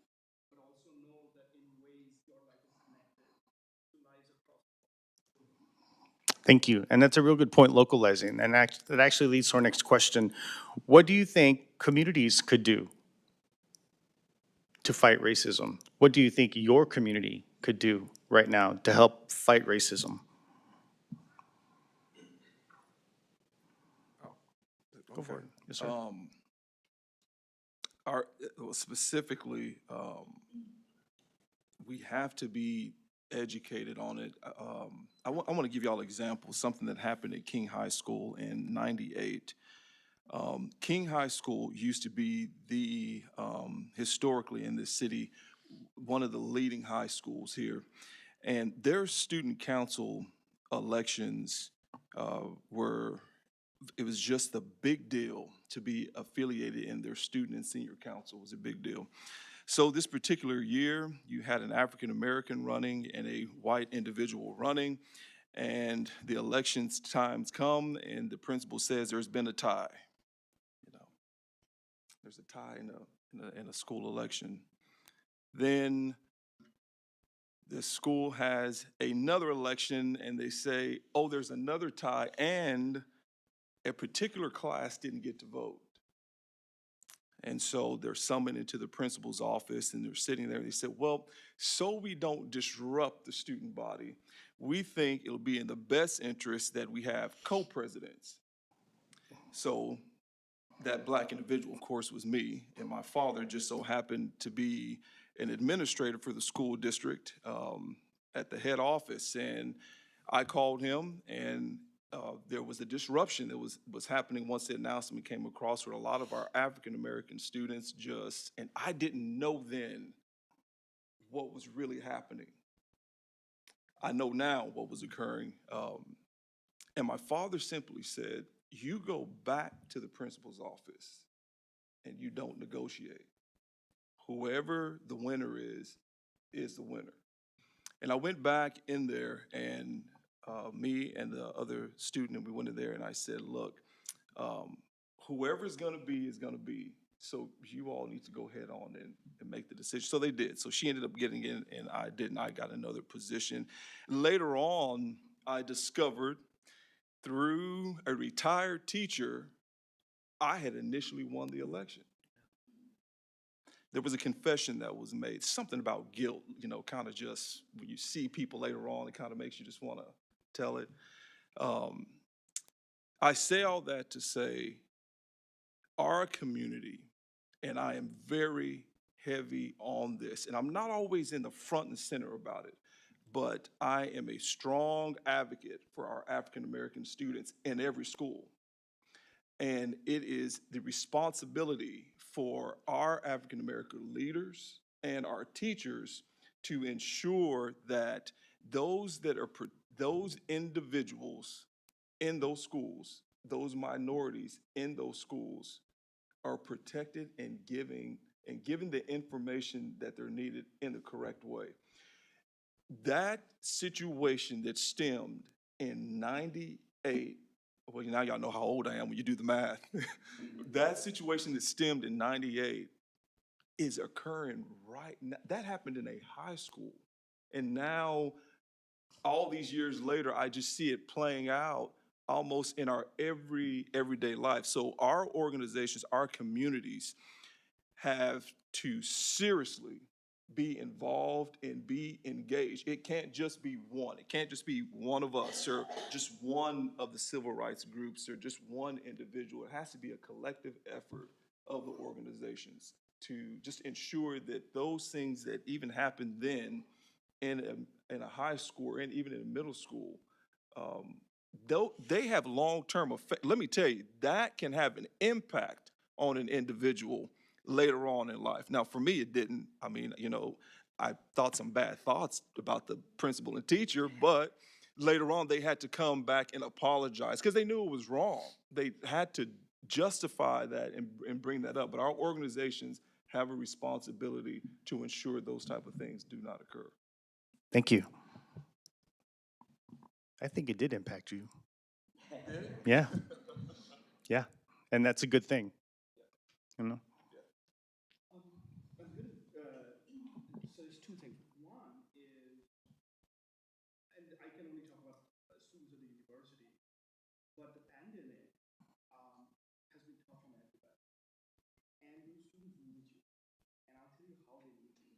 but also know that in ways your life is connected to lives across. Thank you. And that's a real good point, localizing. And that actually leads to our next question. What do you think communities could do to fight racism? What do you think your community could do right now to help fight racism? Go for it. Yes, sir. Specifically, we have to be educated on it. I want to give y'all an example, something that happened at King High School in '98. King High School used to be historically in this city, one of the leading high schools here. And their student council elections it was just a big deal to be affiliated in their student and senior council. It was a big deal. So this particular year, you had an African-American running and a white individual running, and the elections times come and the principal says there's been a tie. There's a tie in a school election. Then the school has another election and they say, oh, there's another tie and a particular class didn't get to vote. And so they're summoned into the principal's office and they're sitting there and they said, well, so we don't disrupt the student body, we think it'll be in the best interest that we have co-presidents. So that black individual, of course, was me, and my father just so happened to be an administrator for the school district at the head office. And I called him, and there was a disruption that was happening once the announcement came across, where a lot of our African-American students and I didn't know then what was really happening. I know now what was occurring. And my father simply said, you go back to the principal's office and you don't negotiate. Whoever the winner is the winner. And I went back in there and me and the other student, and we went in there and I said, look, whoever's gonna be is gonna be. So you all need to go head on and make the decision. So they did. So she ended up getting in and I didn't. I got another position. Later on, I discovered through a retired teacher, I had initially won the election. There was a confession that was made, something about guilt, you know, kind of just when you see people later on, it kind of makes you just want to tell it. Um, I say all that to say our community, and I am very heavy on this, and I'm not always in the front and center about it, but I am a strong advocate for our African American students in every school. And it is the responsibility for our African American leaders and our teachers to ensure that those individuals in those schools, those minorities in those schools are protected and given the information that they're needed in the correct way. That situation that stemmed in 98, well, now y'all know how old I am when you do the math. That situation that stemmed in 98 is occurring right now. That happened in a high school. And now, all these years later, I just see it playing out almost in our everyday life. So our organizations, our communities have to seriously be involved and be engaged. It can't just be one. It can't just be one of us or just one of the civil rights groups or just one individual. It has to be a collective effort of the organizations to just ensure that those things that even happened then in a high school and even in a middle school, though they have long-term effect. Let me tell you, that can have an impact on an individual later on in life. Now, for me, it didn't. I mean, you know, I thought some bad thoughts about the principal and teacher, but later on they had to come back and apologize because they knew it was wrong. They had to justify that and bring that up. But our organizations have a responsibility to ensure those type of things do not occur. Thank you. I think it did impact you. Yeah. Yeah. And that's a good thing. You know? I'm gonna, so there's two things. One is, and I can only talk about students at the university, but the pandemic has been tough on everybody. And those students need you. And I'll tell you how they need you.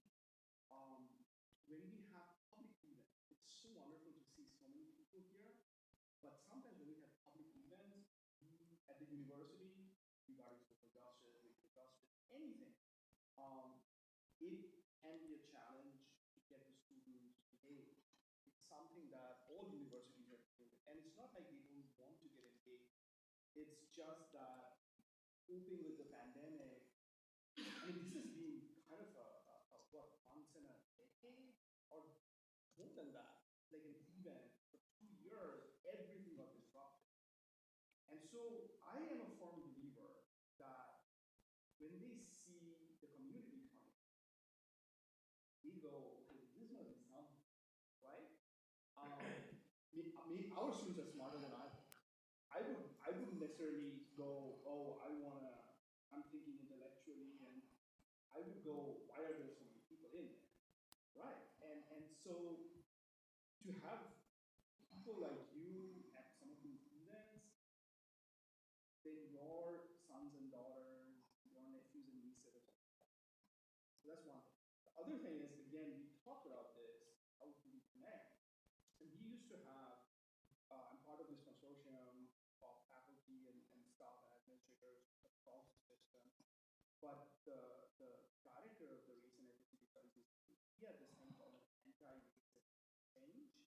When we have public events, it's so wonderful to see so many people here, but sometimes when we have public events at the university regarding social justice, racial justice, anything, it can be a challenge to get the students engaged. It's something that all universities are doing, and it's not like they don't want to get engaged. It's just that coping with the pandemic. I mean, this has been kind of a what, once in a decade or more than that, like an event for 2 years, everything got disrupted. And so I am a firm believer that when they see the community coming, we go, okay, this must be something, right? Our students are smarter than I was. I wouldn't necessarily go, oh, I'm thinking intellectually, and I would go, why are there so many people in there, right? And so to have people like you at some of these events, then your sons and daughters, your nephews and nieces. So that's one thing. The other thing is, again, we talked about this, how do we connect? And we used to have, I'm part of this consortium of faculty and staff and administrators across the system. But the director of the Race and Ethnicity Studies Institute, he had this thing called an anti-racist change.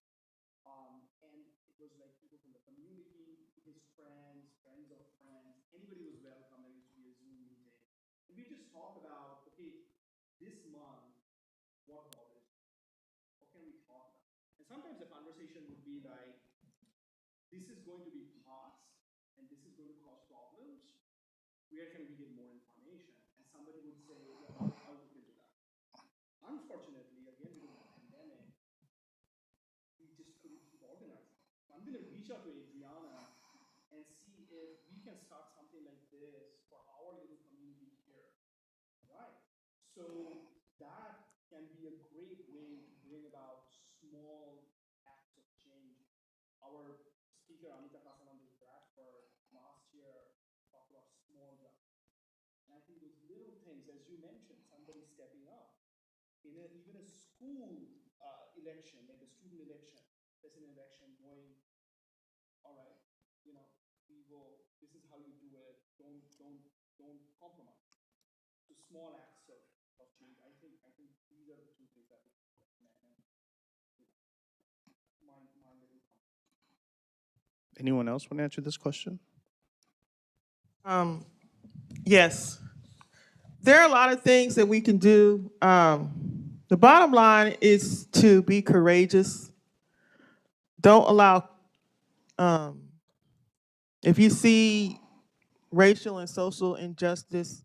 And it was like people from the community, his friends, friends of friends, anybody was welcome. There used to be a Zoom meeting. And we just talk about, okay, this month, what bothers you? What can we talk about? And sometimes the conversation would be like, this is going to be past, and this is going to cause problems. Where can we get more information? And somebody would say, yeah, I'll look into that. Unfortunately, again, because of the pandemic, we just couldn't keep organizing. reach out to Adriana and see if we can start something like this for our little community here, right? So that can be a great way to bring about small acts of change. Our speaker, Amita Kasanand Bradford, last year talked about small justice. And I think those little things, as you mentioned, somebody stepping up in even a school election, like a student election, president election, going, all right, you know, we will. This is how you do it. Don't compromise. So small acts of change. I think these are the two things that we recommend. My little comment. Anyone else want to answer this question? Yes, there are a lot of things that we can do. The bottom line is to be courageous. Don't allow, if you see racial and social injustice,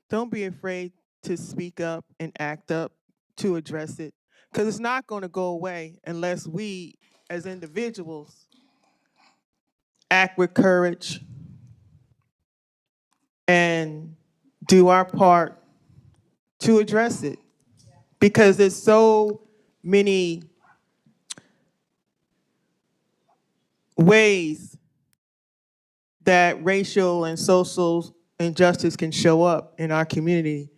don't be afraid to speak up and act up to address it, because it's not going to go away unless we, as individuals, act with courage and do our part to address it. Because there's so many ways that racial and social injustice can show up in our community.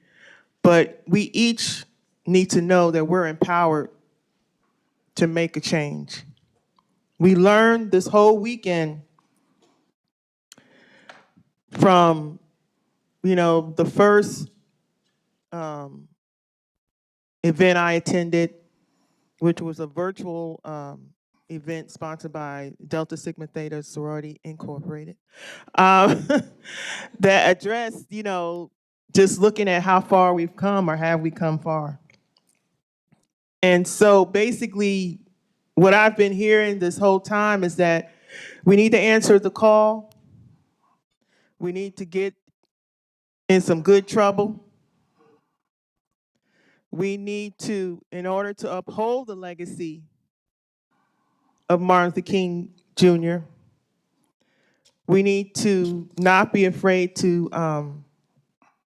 But we each need to know that we're empowered to make a change. We learned this whole weekend from, the first event I attended, which was a virtual event sponsored by Delta Sigma Theta Sorority Incorporated, that addressed, just looking at how far we've come, or have we come far. And so basically, what I've been hearing this whole time is that we need to answer the call. We need to get in some good trouble. We need to, in order to uphold the legacy of Martin Luther King Jr., we need to not be afraid to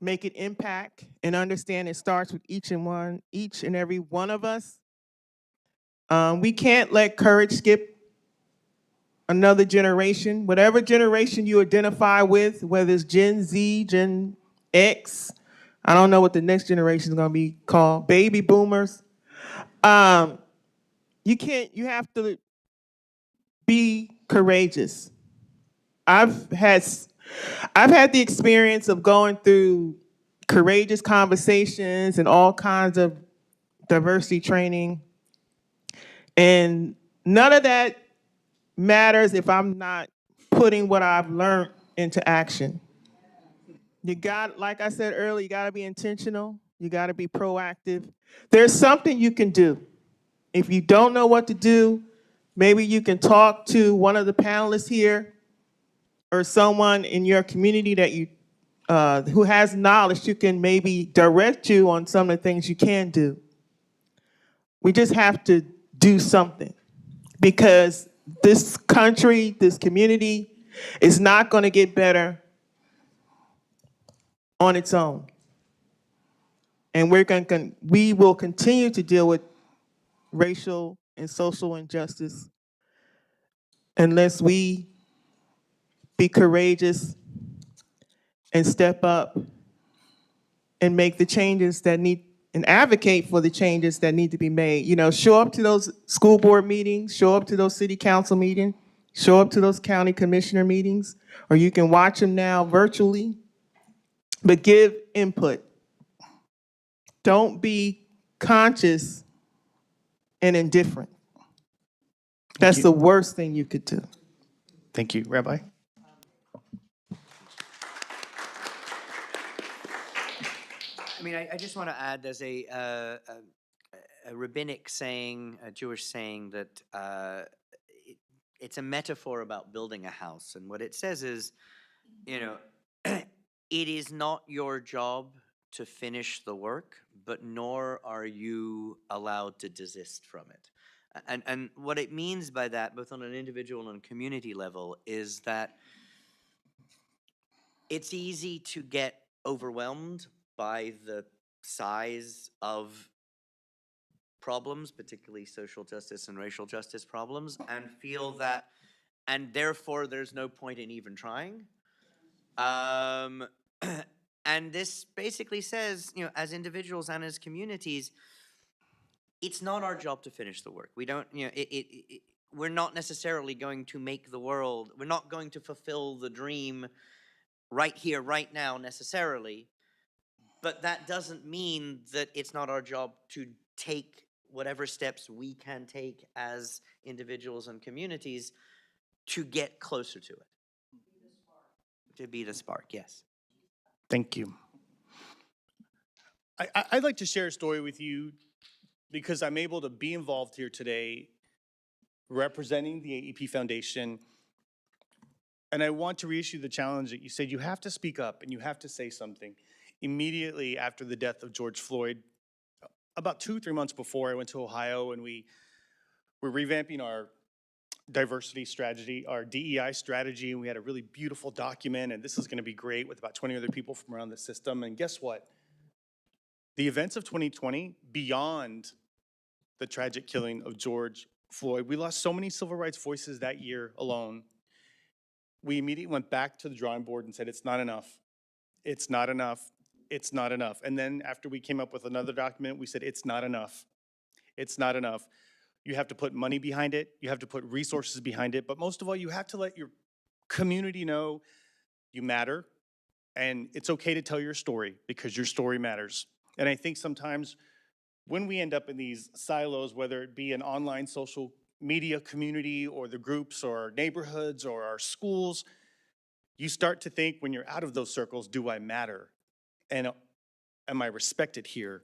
make an impact and understand it starts with each and every one of us. We can't let courage skip another generation. Whatever generation you identify with, whether it's Gen Z, Gen X, I don't know what the next generation is going to be called, baby boomers. You have to be courageous. I've had the experience of going through courageous conversations and all kinds of diversity training, and none of that matters if I'm not putting what I've learned into action. Like I said earlier, you got to be intentional. You got to be proactive. There's something you can do. If you don't know what to do, maybe you can talk to one of the panelists here or someone in your community that who has knowledge who can maybe direct you on some of the things you can do. We just have to do something, because this country, this community is not going to get better on its own. And we will continue to deal with racial and social injustice unless we be courageous and step up and make the changes that need, and advocate for the changes that need to be made. Show up to those school board meetings, show up to those city council meetings, show up to those county commissioner meetings, or you can watch them now virtually, but give input. Don't be conscious and indifferent. That's the worst thing you could do. Thank you. Rabbi? I mean, I just want to add, there's a rabbinic saying, a Jewish saying that it's a metaphor about building a house. And what it says is, it is not your job to finish the work, but nor are you allowed to desist from it. And what it means by that, both on an individual and community level, is that it's easy to get overwhelmed by the size of problems, particularly social justice and racial justice problems, and feel that, and therefore there's no point in even trying. And this basically says, as individuals and as communities, it's not our job to finish the work. We don't, we're not necessarily going to make the world, we're not going to fulfill the dream right here, right now, necessarily. But that doesn't mean that it's not our job to take whatever steps we can take as individuals and communities to get closer to it. To be the spark, yes. Thank you. I'd like to share a story with you because I'm able to be involved here today representing the AEP Foundation. And I want to reissue the challenge that you said you have to speak up and you have to say something. Immediately after the death of George Floyd, about 2-3 months before, I went to Ohio and we're revamping our diversity strategy, our DEI strategy, and we had a really beautiful document, and this is gonna be great with about 20 other people from around the system. And guess what? The events of 2020, beyond the tragic killing of George Floyd, we lost so many civil rights voices that year alone. We immediately went back to the drawing board and said, it's not enough. It's not enough. It's not enough. And then after we came up with another document, we said, it's not enough. It's not enough. You have to put money behind it. You have to put resources behind it. But most of all, you have to let your community know you matter. And it's okay to tell your story because your story matters. And I think sometimes when we end up in these silos, whether it be an online social media community or the groups or our neighborhoods or our schools, you start to think when you're out of those circles, do I matter? And am I respected here?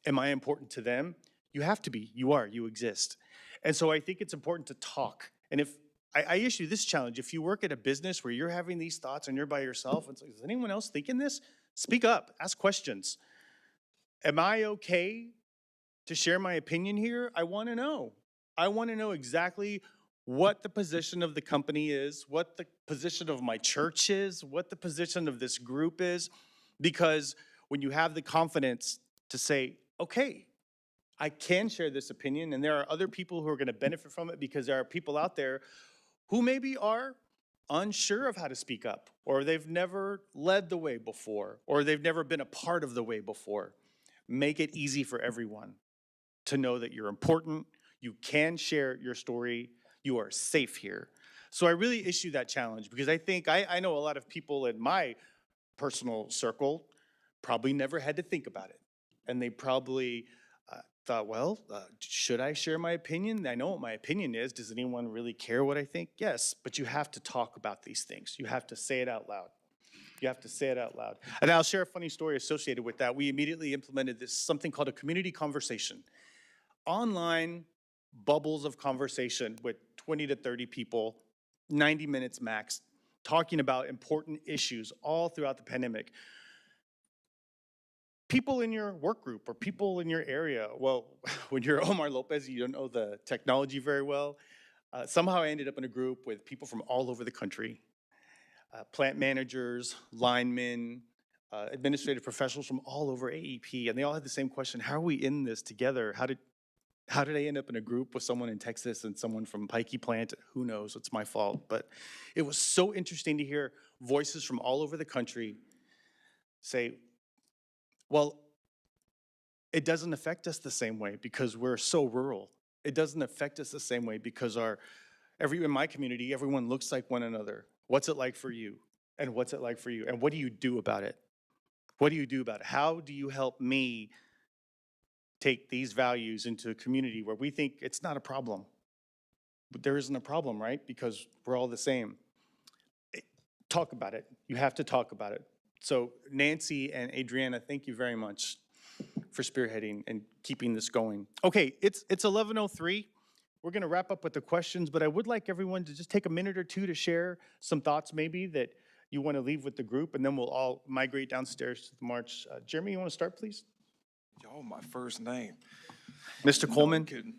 Am I important to them? You have to be, you are, you exist. And so I think it's important to talk. And if I issue this challenge, if you work at a business where you're having these thoughts and you're by yourself, it's like, is anyone else thinking this? Speak up, ask questions. Am I okay to share my opinion here? I want to know. I want to know exactly what the position of the company is, what the position of my church is, what the position of this group is, because when you have the confidence to say, okay, I can share this opinion, and there are other people who are going to benefit from it because there are people out there who maybe are unsure of how to speak up, or they've never led the way before, or they've never been a part of the way before. Make it easy for everyone to know that you're important, you can share your story, you are safe here. So I really issue that challenge because I think I know a lot of people in my personal circle probably never had to think about it. And they probably thought, well, should I share my opinion? I know what my opinion is. Does anyone really care what I think? Yes, but you have to talk about these things. You have to say it out loud. You have to say it out loud. And I'll share a funny story associated with that. We immediately implemented this, something called a community conversation. Online bubbles of conversation with 20 to 30 people, 90 minutes max, talking about important issues all throughout the pandemic. People in your work group or people in your area, well, when you're Omar Lopez, you don't know the technology very well. Somehow I ended up in a group with people from all over the country, plant managers, linemen, administrative professionals from all over AEP, and they all had the same question: how are we in this together? How did I end up in a group with someone in Texas and someone from Pikey Plant? Who knows? It's my fault. But it was so interesting to hear voices from all over the country say, well, it doesn't affect us the same way because we're so rural. It doesn't affect us the same way because in my community, everyone looks like one another. What's it like for you? And what's it like for you? And what do you do about it? What do you do about it? How do you help me take these values into a community where we think it's not a problem? But there isn't a problem, right? Because we're all the same. Talk about it. You have to talk about it. So Nancy and Adriana, thank you very much for spearheading and keeping this going. Okay, it's 11:03. We're gonna wrap up with the questions, but I would like everyone to just take a minute or two to share some thoughts maybe that you wanna leave with the group, and then we'll all migrate downstairs to the march. Jeremy, you wanna start, please? Y'all, my first name. Mr. Coleman? I'm kidding.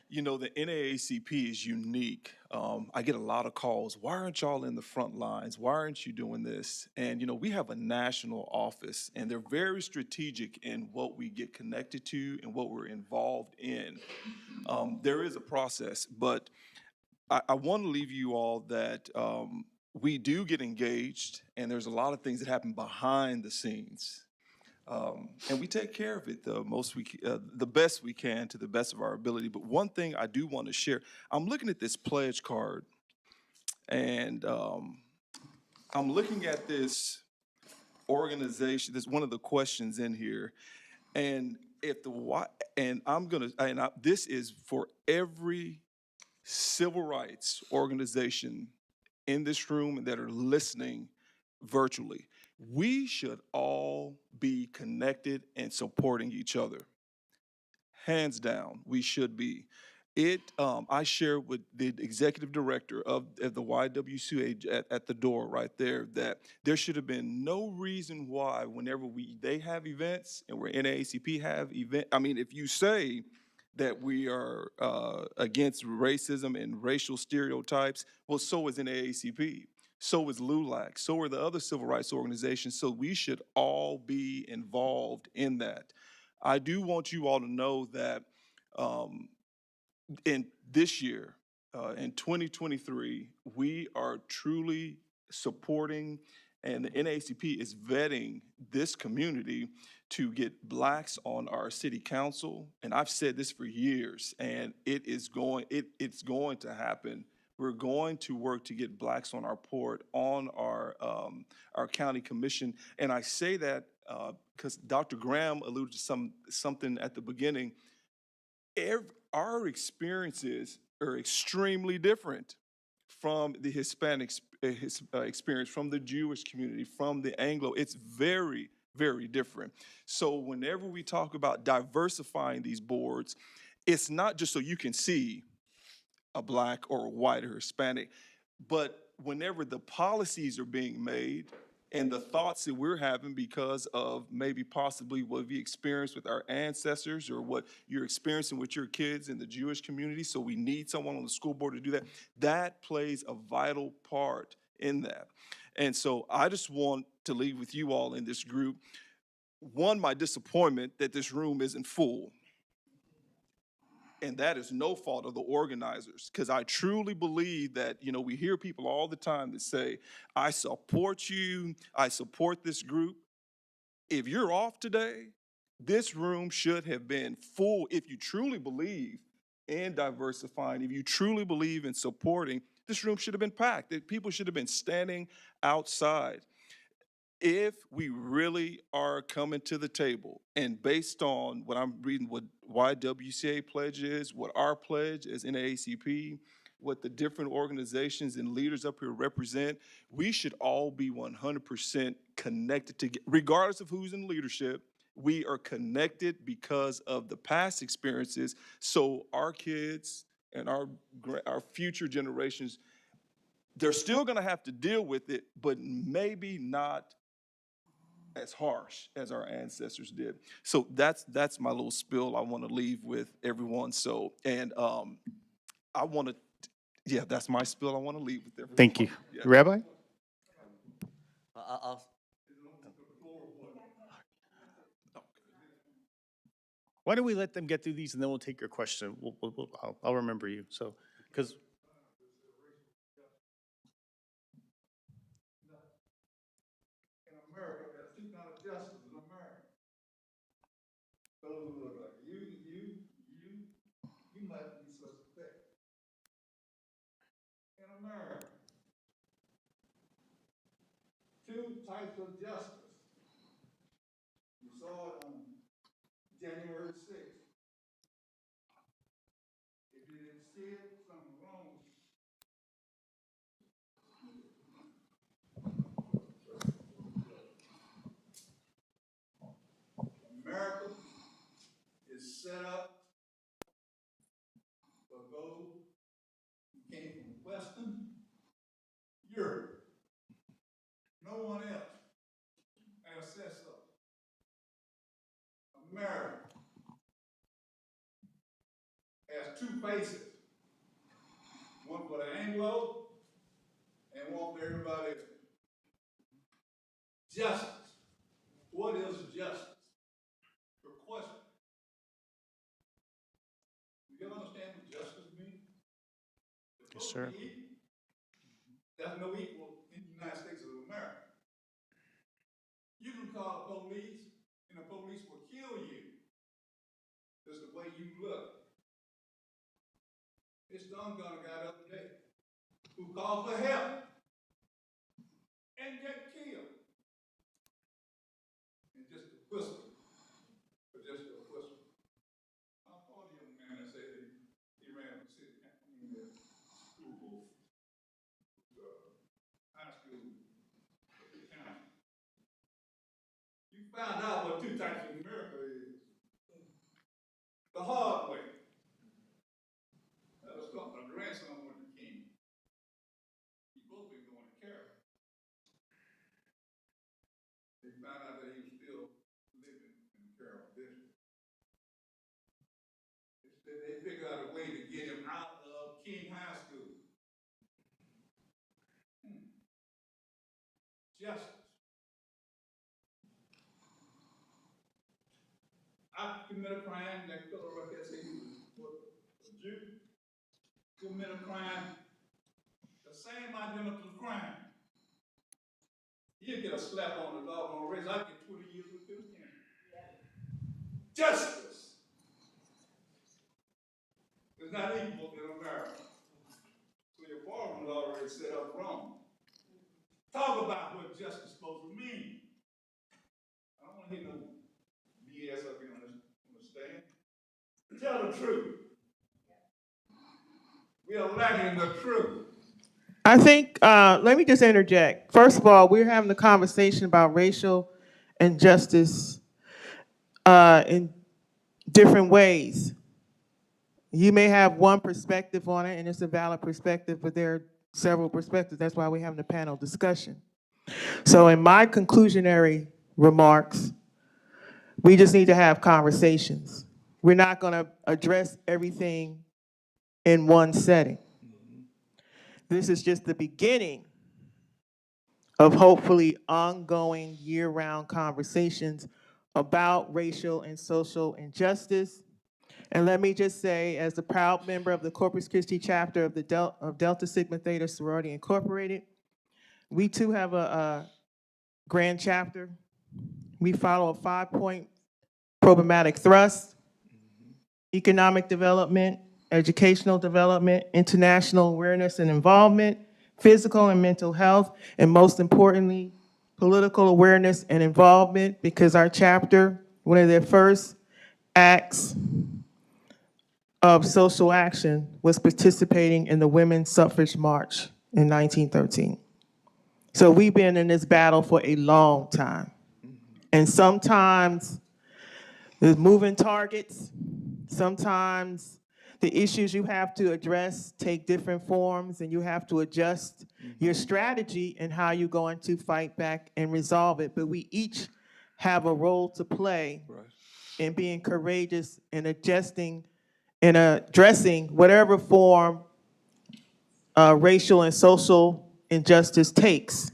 You know, the NAACP is unique. I get a lot of calls. Why aren't y'all in the front lines? Why aren't you doing this? And, you know, we have a national office, and they're very strategic in what we get connected to and what we're involved in. There is a process, but I want to leave you all that we do get engaged, and there's a lot of things that happen behind the scenes. And we take care of it the best we can to the best of our ability. But one thing I do want to share, I'm looking at this pledge card, and I'm looking at this organization. This one of the questions in here, and if the why, and I'm gonna, and I, this is for every civil rights organization in this room and that are listening virtually. We should all be connected and supporting each other. Hands down, we should be. I share with the executive director of the YWCA at the door right there that there should have been no reason why whenever they have events and we're NAACP have event. I mean, if you say that we are against racism and racial stereotypes, well, so is NAACP. So is LULAC. So are the other civil rights organizations. So we should all be involved in that. I do want you all to know that um, in this year, in 2023, we are truly supporting, and the NAACP is vetting this community to get blacks on our city council. And I've said this for years, and it's going to happen. We're going to work to get blacks on our port, on our county commission. And I say that because Dr. Graham alluded to something at the beginning. Our experiences are extremely different from the Hispanic experience, from the Jewish community, from the Anglo. It's very, very different. So whenever we talk about diversifying these boards, it's not just so you can see a black or a white or Hispanic, but whenever the policies are being made and the thoughts that we're having because of maybe possibly what we experienced with our ancestors or what you're experiencing with your kids in the Jewish community, so we need someone on the school board to do that, that plays a vital part in that. And so I just want to leave with you all in this group, one, my disappointment that this room isn't full. And that is no fault of the organizers, because I truly believe that, you know, we hear people all the time that say, I support you, I support this group. If you're off today, this room should have been full. If you truly believe in diversifying, if you truly believe in supporting, this room should have been packed. People should have been standing outside. If we really are coming to the table, and based on what I'm reading, what YWCA pledge is, what our pledge is NAACP, what the different organizations and leaders up here represent, we should all be 100% connected to, regardless of who's in leadership. We are connected because of the past experiences, so our kids and our future generations, they're still gonna have to deal with it, but maybe not as harsh as our ancestors did. So that's my little spill I want to leave with everyone. So, and I want to, yeah, that's my spill I want to leave with everyone. Thank you. Yeah. Rabbi? I'll Why don't we let them get through these and then we'll take your question. I'll remember you. So, because In America, there's two kinds of justice in America. Those who look like you must be suspect. In America, two types of justice. You saw it on January 6th. If you didn't see it, something wrong with you. America is set up for those who came from Western Europe. No one else has said so. America two faces. One for the Anglo and one for everybody else. Justice. What is justice? Your question. Do you understand what justice means? Yes, sir. There's no equal in the United States of America. You can call the police, and the police will kill you. Just the way you look. This dumb gun guy the other day who called for help and get killed. And just a whisper, but just a whisper. I thought the young man that said he ran the city, school, high school, county. You found out what two types of America is. The hard way. That was my grandson went to King. He both been going to Carroll. They found out that he was still living in the Carroll district. They figured out a way to get him out of King High School. Justice. I commit a crime, that fellow right there said he was a Jew. Commit a crime, the same identical crime. He'll get a slap on the dog on the wrist. I get 20 years with him. Justice is not equal in America. So your foreman already set up wrong. Talk about what justice is supposed to mean. I don't want to hear no BS up here on the stand. Tell the truth. We are lacking the truth. I think, let me just interject. First of all, we're having a conversation about racial injustice in different ways. You may have one perspective on it, and it's a valid perspective, but there are several perspectives. That's why we're having a panel discussion. So in my conclusionary remarks, we just need to have conversations. We're not going to address everything in one setting. This is just the beginning of hopefully ongoing year-round conversations about racial and social injustice. And let me just say, as a proud member of the Corpus Christi chapter of the Delta Sigma Theta Sorority Incorporated, we too have a grand chapter. We follow a 5-point programmatic thrust: economic development, educational development, international awareness and involvement, physical and mental health, and most importantly, political awareness and involvement, because our chapter, one of their first acts of social action was participating in the Women's Suffrage March in 1913. So we've been in this battle for a long time. And sometimes there's moving targets. Sometimes the issues you have to address take different forms, and you have to adjust your strategy and how you're going to fight back and resolve it. But we each have a role to play in being courageous and adjusting and addressing whatever form racial and social injustice takes.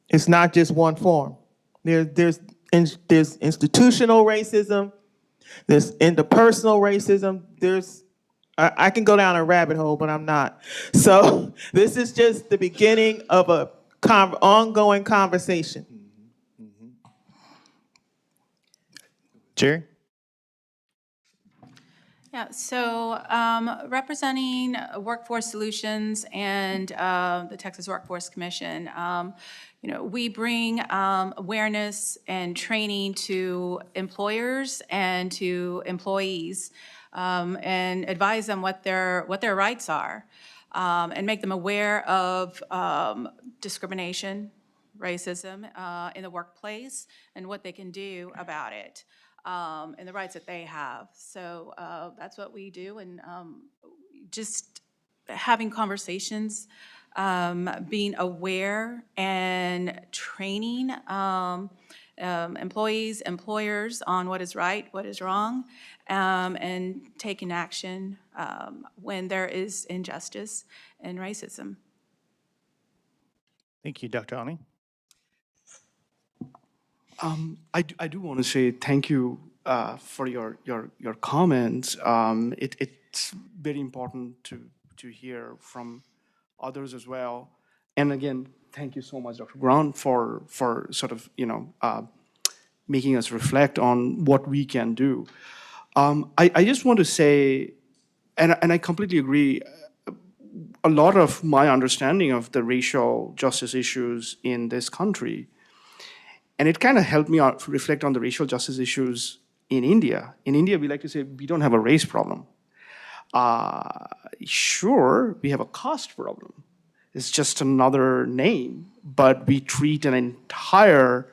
It's not just one form. There's institutional racism, there's interpersonal racism, I can go down a rabbit hole, but I'm not. So this is just the beginning of a ongoing conversation. Jerry? Yeah, so representing Workforce Solutions and the Texas Workforce Commission, we bring awareness and training to employers and to employees, and advise them what their rights are, and make them aware of discrimination, racism in the workplace, and what they can do about it. And the rights that they have. So that's what we do, and just having conversations, being aware and training, employees, employers on what is right, what is wrong, and taking action when there is injustice and racism. Thank you, Dr. Ani. I do want to say thank you for your comments. It's very important to hear from others as well. And again, thank you so much, Dr. Brown, for sort of making us reflect on what we can do. I just want to say, and I completely agree. A lot of my understanding of the racial justice issues in this country, and it kind of helped me out reflect on the racial justice issues in India. In India, we like to say we don't have a race problem. Sure, we have a caste problem. It's just another name, but we treat an entire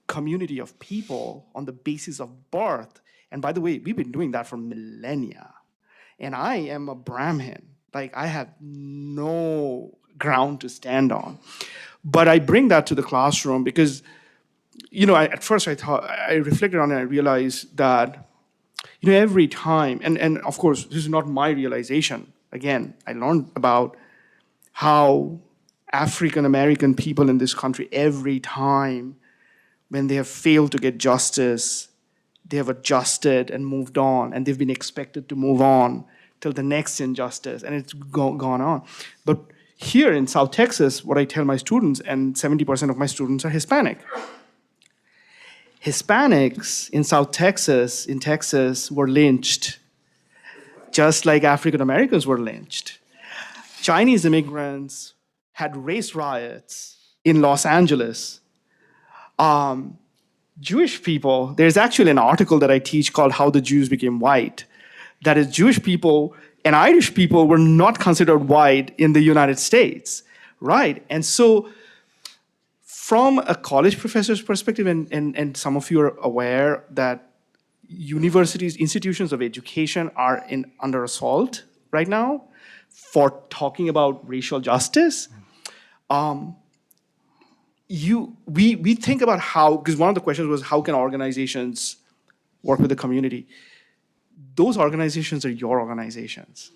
community of people on the basis of birth. And by the way, we've been doing that for millennia. And I am a Brahmin. Like, I have no ground to stand on. But I bring that to the classroom because, at first I reflected on it and I realized that, every time, and of course, this is not my realization. Again, I learned about how African American people in this country, every time when they have failed to get justice, they have adjusted and moved on, and they've been expected to move on till the next injustice, and it's gone on. But here in South Texas, what I tell my students, and 70% of my students are Hispanic. Hispanics in South Texas, in Texas, were lynched, just like African Americans were lynched. Chinese immigrants had race riots in Los Angeles. Jewish people, there's actually an article that I teach called How the Jews Became White. That is, Jewish people and Irish people were not considered white in the United States, right? And so from a college professor's perspective, and some of you are aware that universities, institutions of education are under assault right now for talking about racial justice. We think about how, because one of the questions was how can organizations work with the community? Those organizations are your organizations.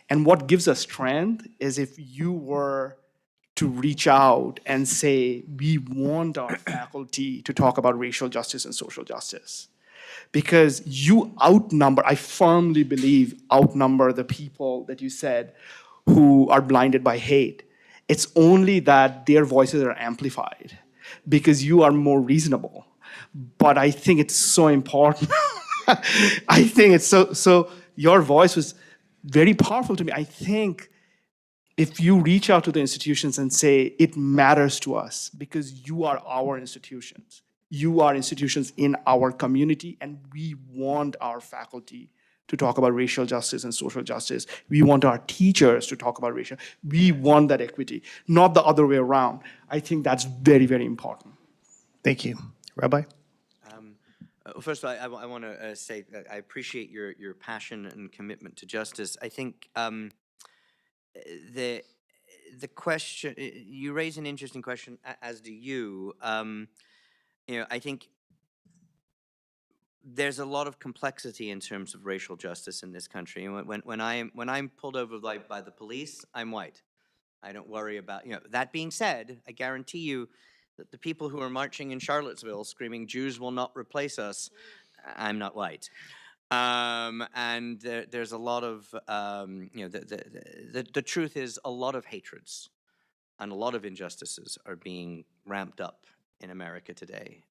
And what gives us strength is if you were to reach out and say, we want our faculty to talk about racial justice and social justice. Because you outnumber, I firmly believe, outnumber the people that you said who are blinded by hate. It's only that their voices are amplified because you are more reasonable. But I think it's so important. I think it's so your voice was very powerful to me. I think if you reach out to the institutions and say, it matters to us because you are our institutions. You are institutions in our community, and we want our faculty to talk about racial justice and social justice. We want our teachers to talk about racial. We want that equity, not the other way around. I think that's very, very important. Thank you. Rabbi? First of all, I want to say that I appreciate your passion and commitment to justice. I think the question, you raise an interesting question, as do you. I think there's a lot of complexity in terms of racial justice in this country. And when I'm pulled over by the police, I'm white. I don't worry about, that being said, I guarantee you that the people who are marching in Charlottesville screaming, "Jews will not replace us," I'm not white. And there's a lot of, the truth is a lot of hatreds and a lot of injustices are being ramped up in America today.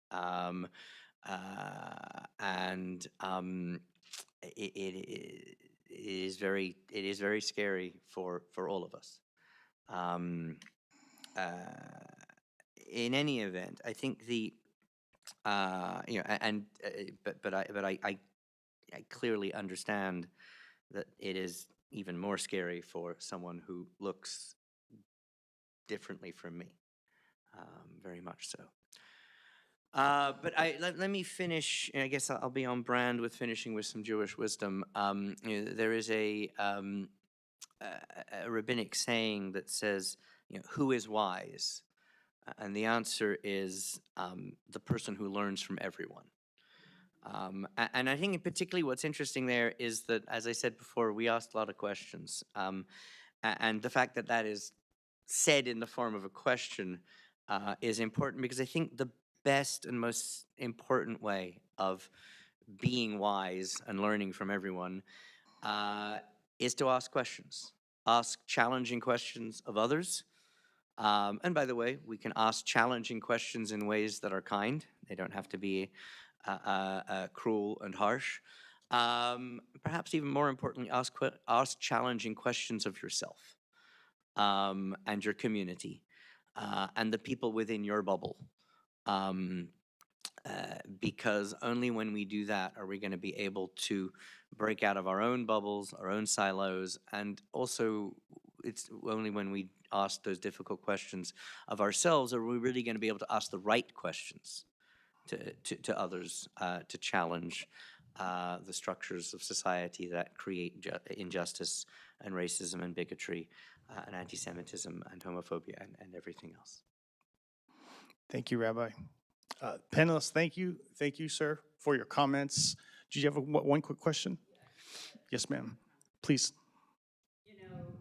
It is very scary for all of us. In any event, I think I clearly understand that it is even more scary for someone who looks differently from me, very much so. But let me finish. I guess I'll be on brand with finishing with some Jewish wisdom. There is a rabbinic saying that says, "Who is wise? And the answer is the person who learns from everyone. And I think particularly what's interesting there is that, as I said before, we asked a lot of questions. And the fact that that is said in the form of a question is important, because I think the best and most important way of being wise and learning from everyone is to ask questions. Ask challenging questions of others. And by the way, we can ask challenging questions in ways that are kind. They don't have to be cruel and harsh. Perhaps even more importantly, ask challenging questions of yourself and your community and the people within your bubble. Because only when we do that are we going to be able to break out of our own bubbles, our own silos, and also it's only when we ask those difficult questions of ourselves are we really going to be able to ask the right questions to others to challenge the structures of society that create injustice and racism and bigotry and anti-Semitism and homophobia and everything else. Thank you, Rabbi. Panelists, thank you. Thank you, sir, for your comments. Did you have one quick question? Yes, ma'am. Please. You know,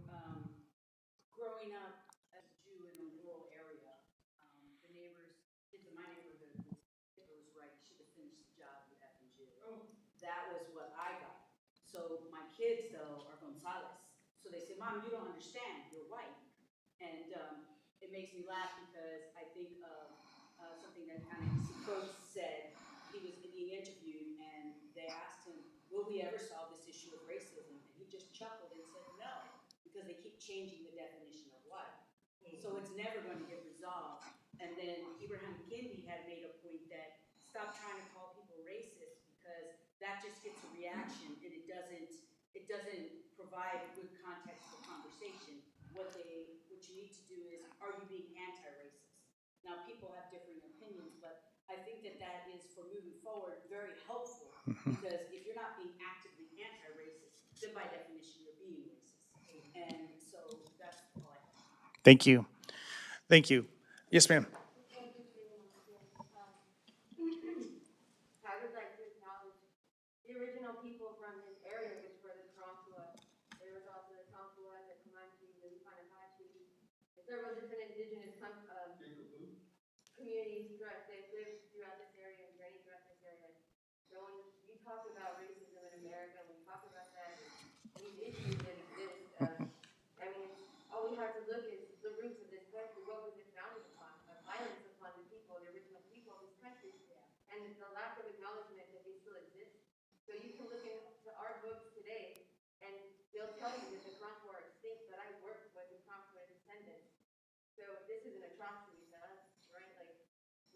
growing up as a Jew in a rural area, the neighbors, kids in my neighborhood, it was right, you should have finished the job, you effing Jew. That was what I got. So my kids, though, are Gonzalez. So they say, Mom, you don't understand, you're white. And it makes me laugh because I think of something that Ta-Nehisi Coates said. He was being interviewed and they asked him, will we ever solve this issue of racism? And he just chuckled and said, no, because they keep changing the definition of white. So it's never going to get resolved. And then Ibrahim Kendi had made a point that stop trying to call people racist because that just gets a reaction and it doesn't provide good context for conversation. What you need to do is, are you being anti-racist? Now, people have differing opinions, but I think that is, for moving forward, very helpful, because if you're not being actively anti-racist, then by definition, you're being racist. And so that's all I have. Thank you. Thank you. Yes, ma'am. I would like to acknowledge the original people from this area, which were the Karankawa. There was also the Karankawa, the Comanche, the Upanahachi, several different indigenous communities that lived throughout this area and journeyed throughout this area. So when you talk about racism in America, when you talk about that, and these issues that exist, I mean, all we have to look is the roots of this country. What was it founded upon? Violence upon the people, the original people of this country, and the lack of acknowledgement that they still exist. So you can look into our books today, and they'll tell you that the Karankawa are extinct, but I worked with the Karankawa descendants. So this is an atrocity to us, right? Like,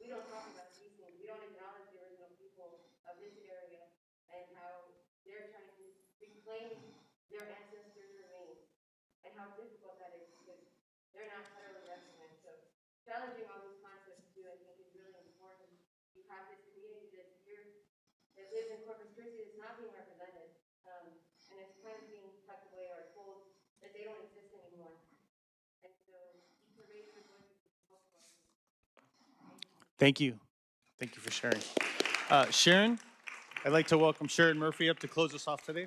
we don't talk about these things. We don't acknowledge the original people of this area and how they're trying to reclaim their ancestors' remains and how difficult that is because they're not federally recognized. So challenging all these concepts too, I think, is really important. You have this community that's here, that lives in Corpus Christi, that's not being represented, and it's kind of being tucked away or told that they don't exist anymore. And so to raise their voices is helpful. Thank you. Thank you for sharing. Sharon, I'd like to welcome Sharon Murphy up to close us off today.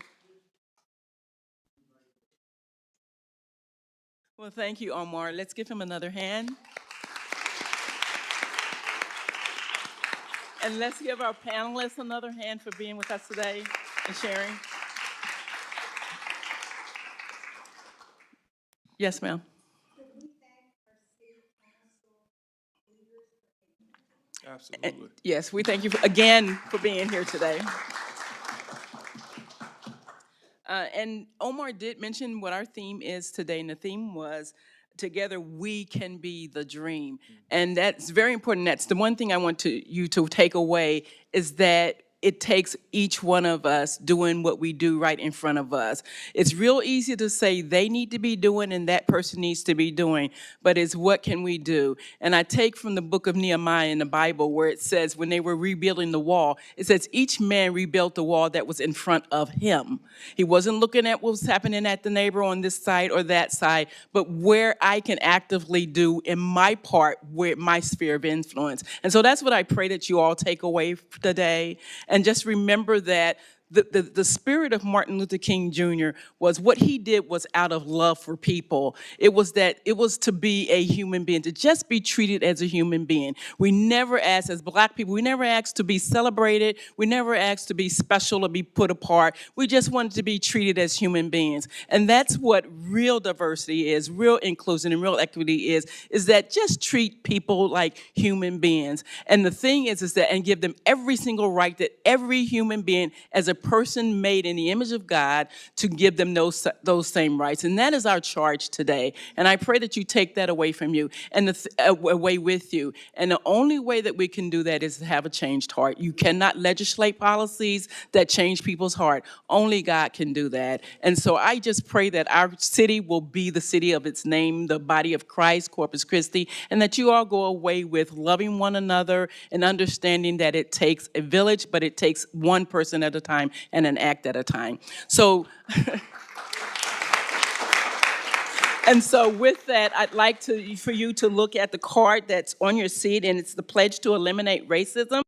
Well, thank you, Omar. Let's give him another hand. And let's give our panelists another hand for being with us today and sharing. Yes, ma'am. Absolutely. Yes, we thank you again for being here today. And Omar did mention what our theme is today, and the theme was, together we can be the dream. And that's very important. That's the one thing I want you to take away, is that it takes each one of us doing what we do right in front of us. It's real easy to say they need to be doing and that person needs to be doing, but it's what can we do? And I take from the book of Nehemiah in the Bible where it says when they were rebuilding the wall, it says each man rebuilt the wall that was in front of him. He wasn't looking at what was happening at the neighbor on this side or that side, but where I can actively do in my part, where my sphere of influence. And so that's what I pray that you all take away today. And just remember that the spirit of Martin Luther King Jr. was what he did was out of love for people. It was to be a human being, to just be treated as a human being. We never asked, as Black people, we never asked to be celebrated. We never asked to be special or be put apart. We just wanted to be treated as human beings. And that's what real diversity is, real inclusion and real equity is that just treat people like human beings. And the thing is that, and give them every single right that every human being as a person made in the image of God, to give them those same rights. And that is our charge today. And I pray that you take that away from you and away with you. And the only way that we can do that is to have a changed heart. You cannot legislate policies that change people's heart. Only God can do that. And so I just pray that our city will be the city of its name, the body of Christ, Corpus Christi, and that you all go away with loving one another and understanding that it takes a village, but it takes one person at a time and an act at a time. So, and so with that, I'd like for you to look at the card that's on your seat, and it's the Pledge to Eliminate Racism.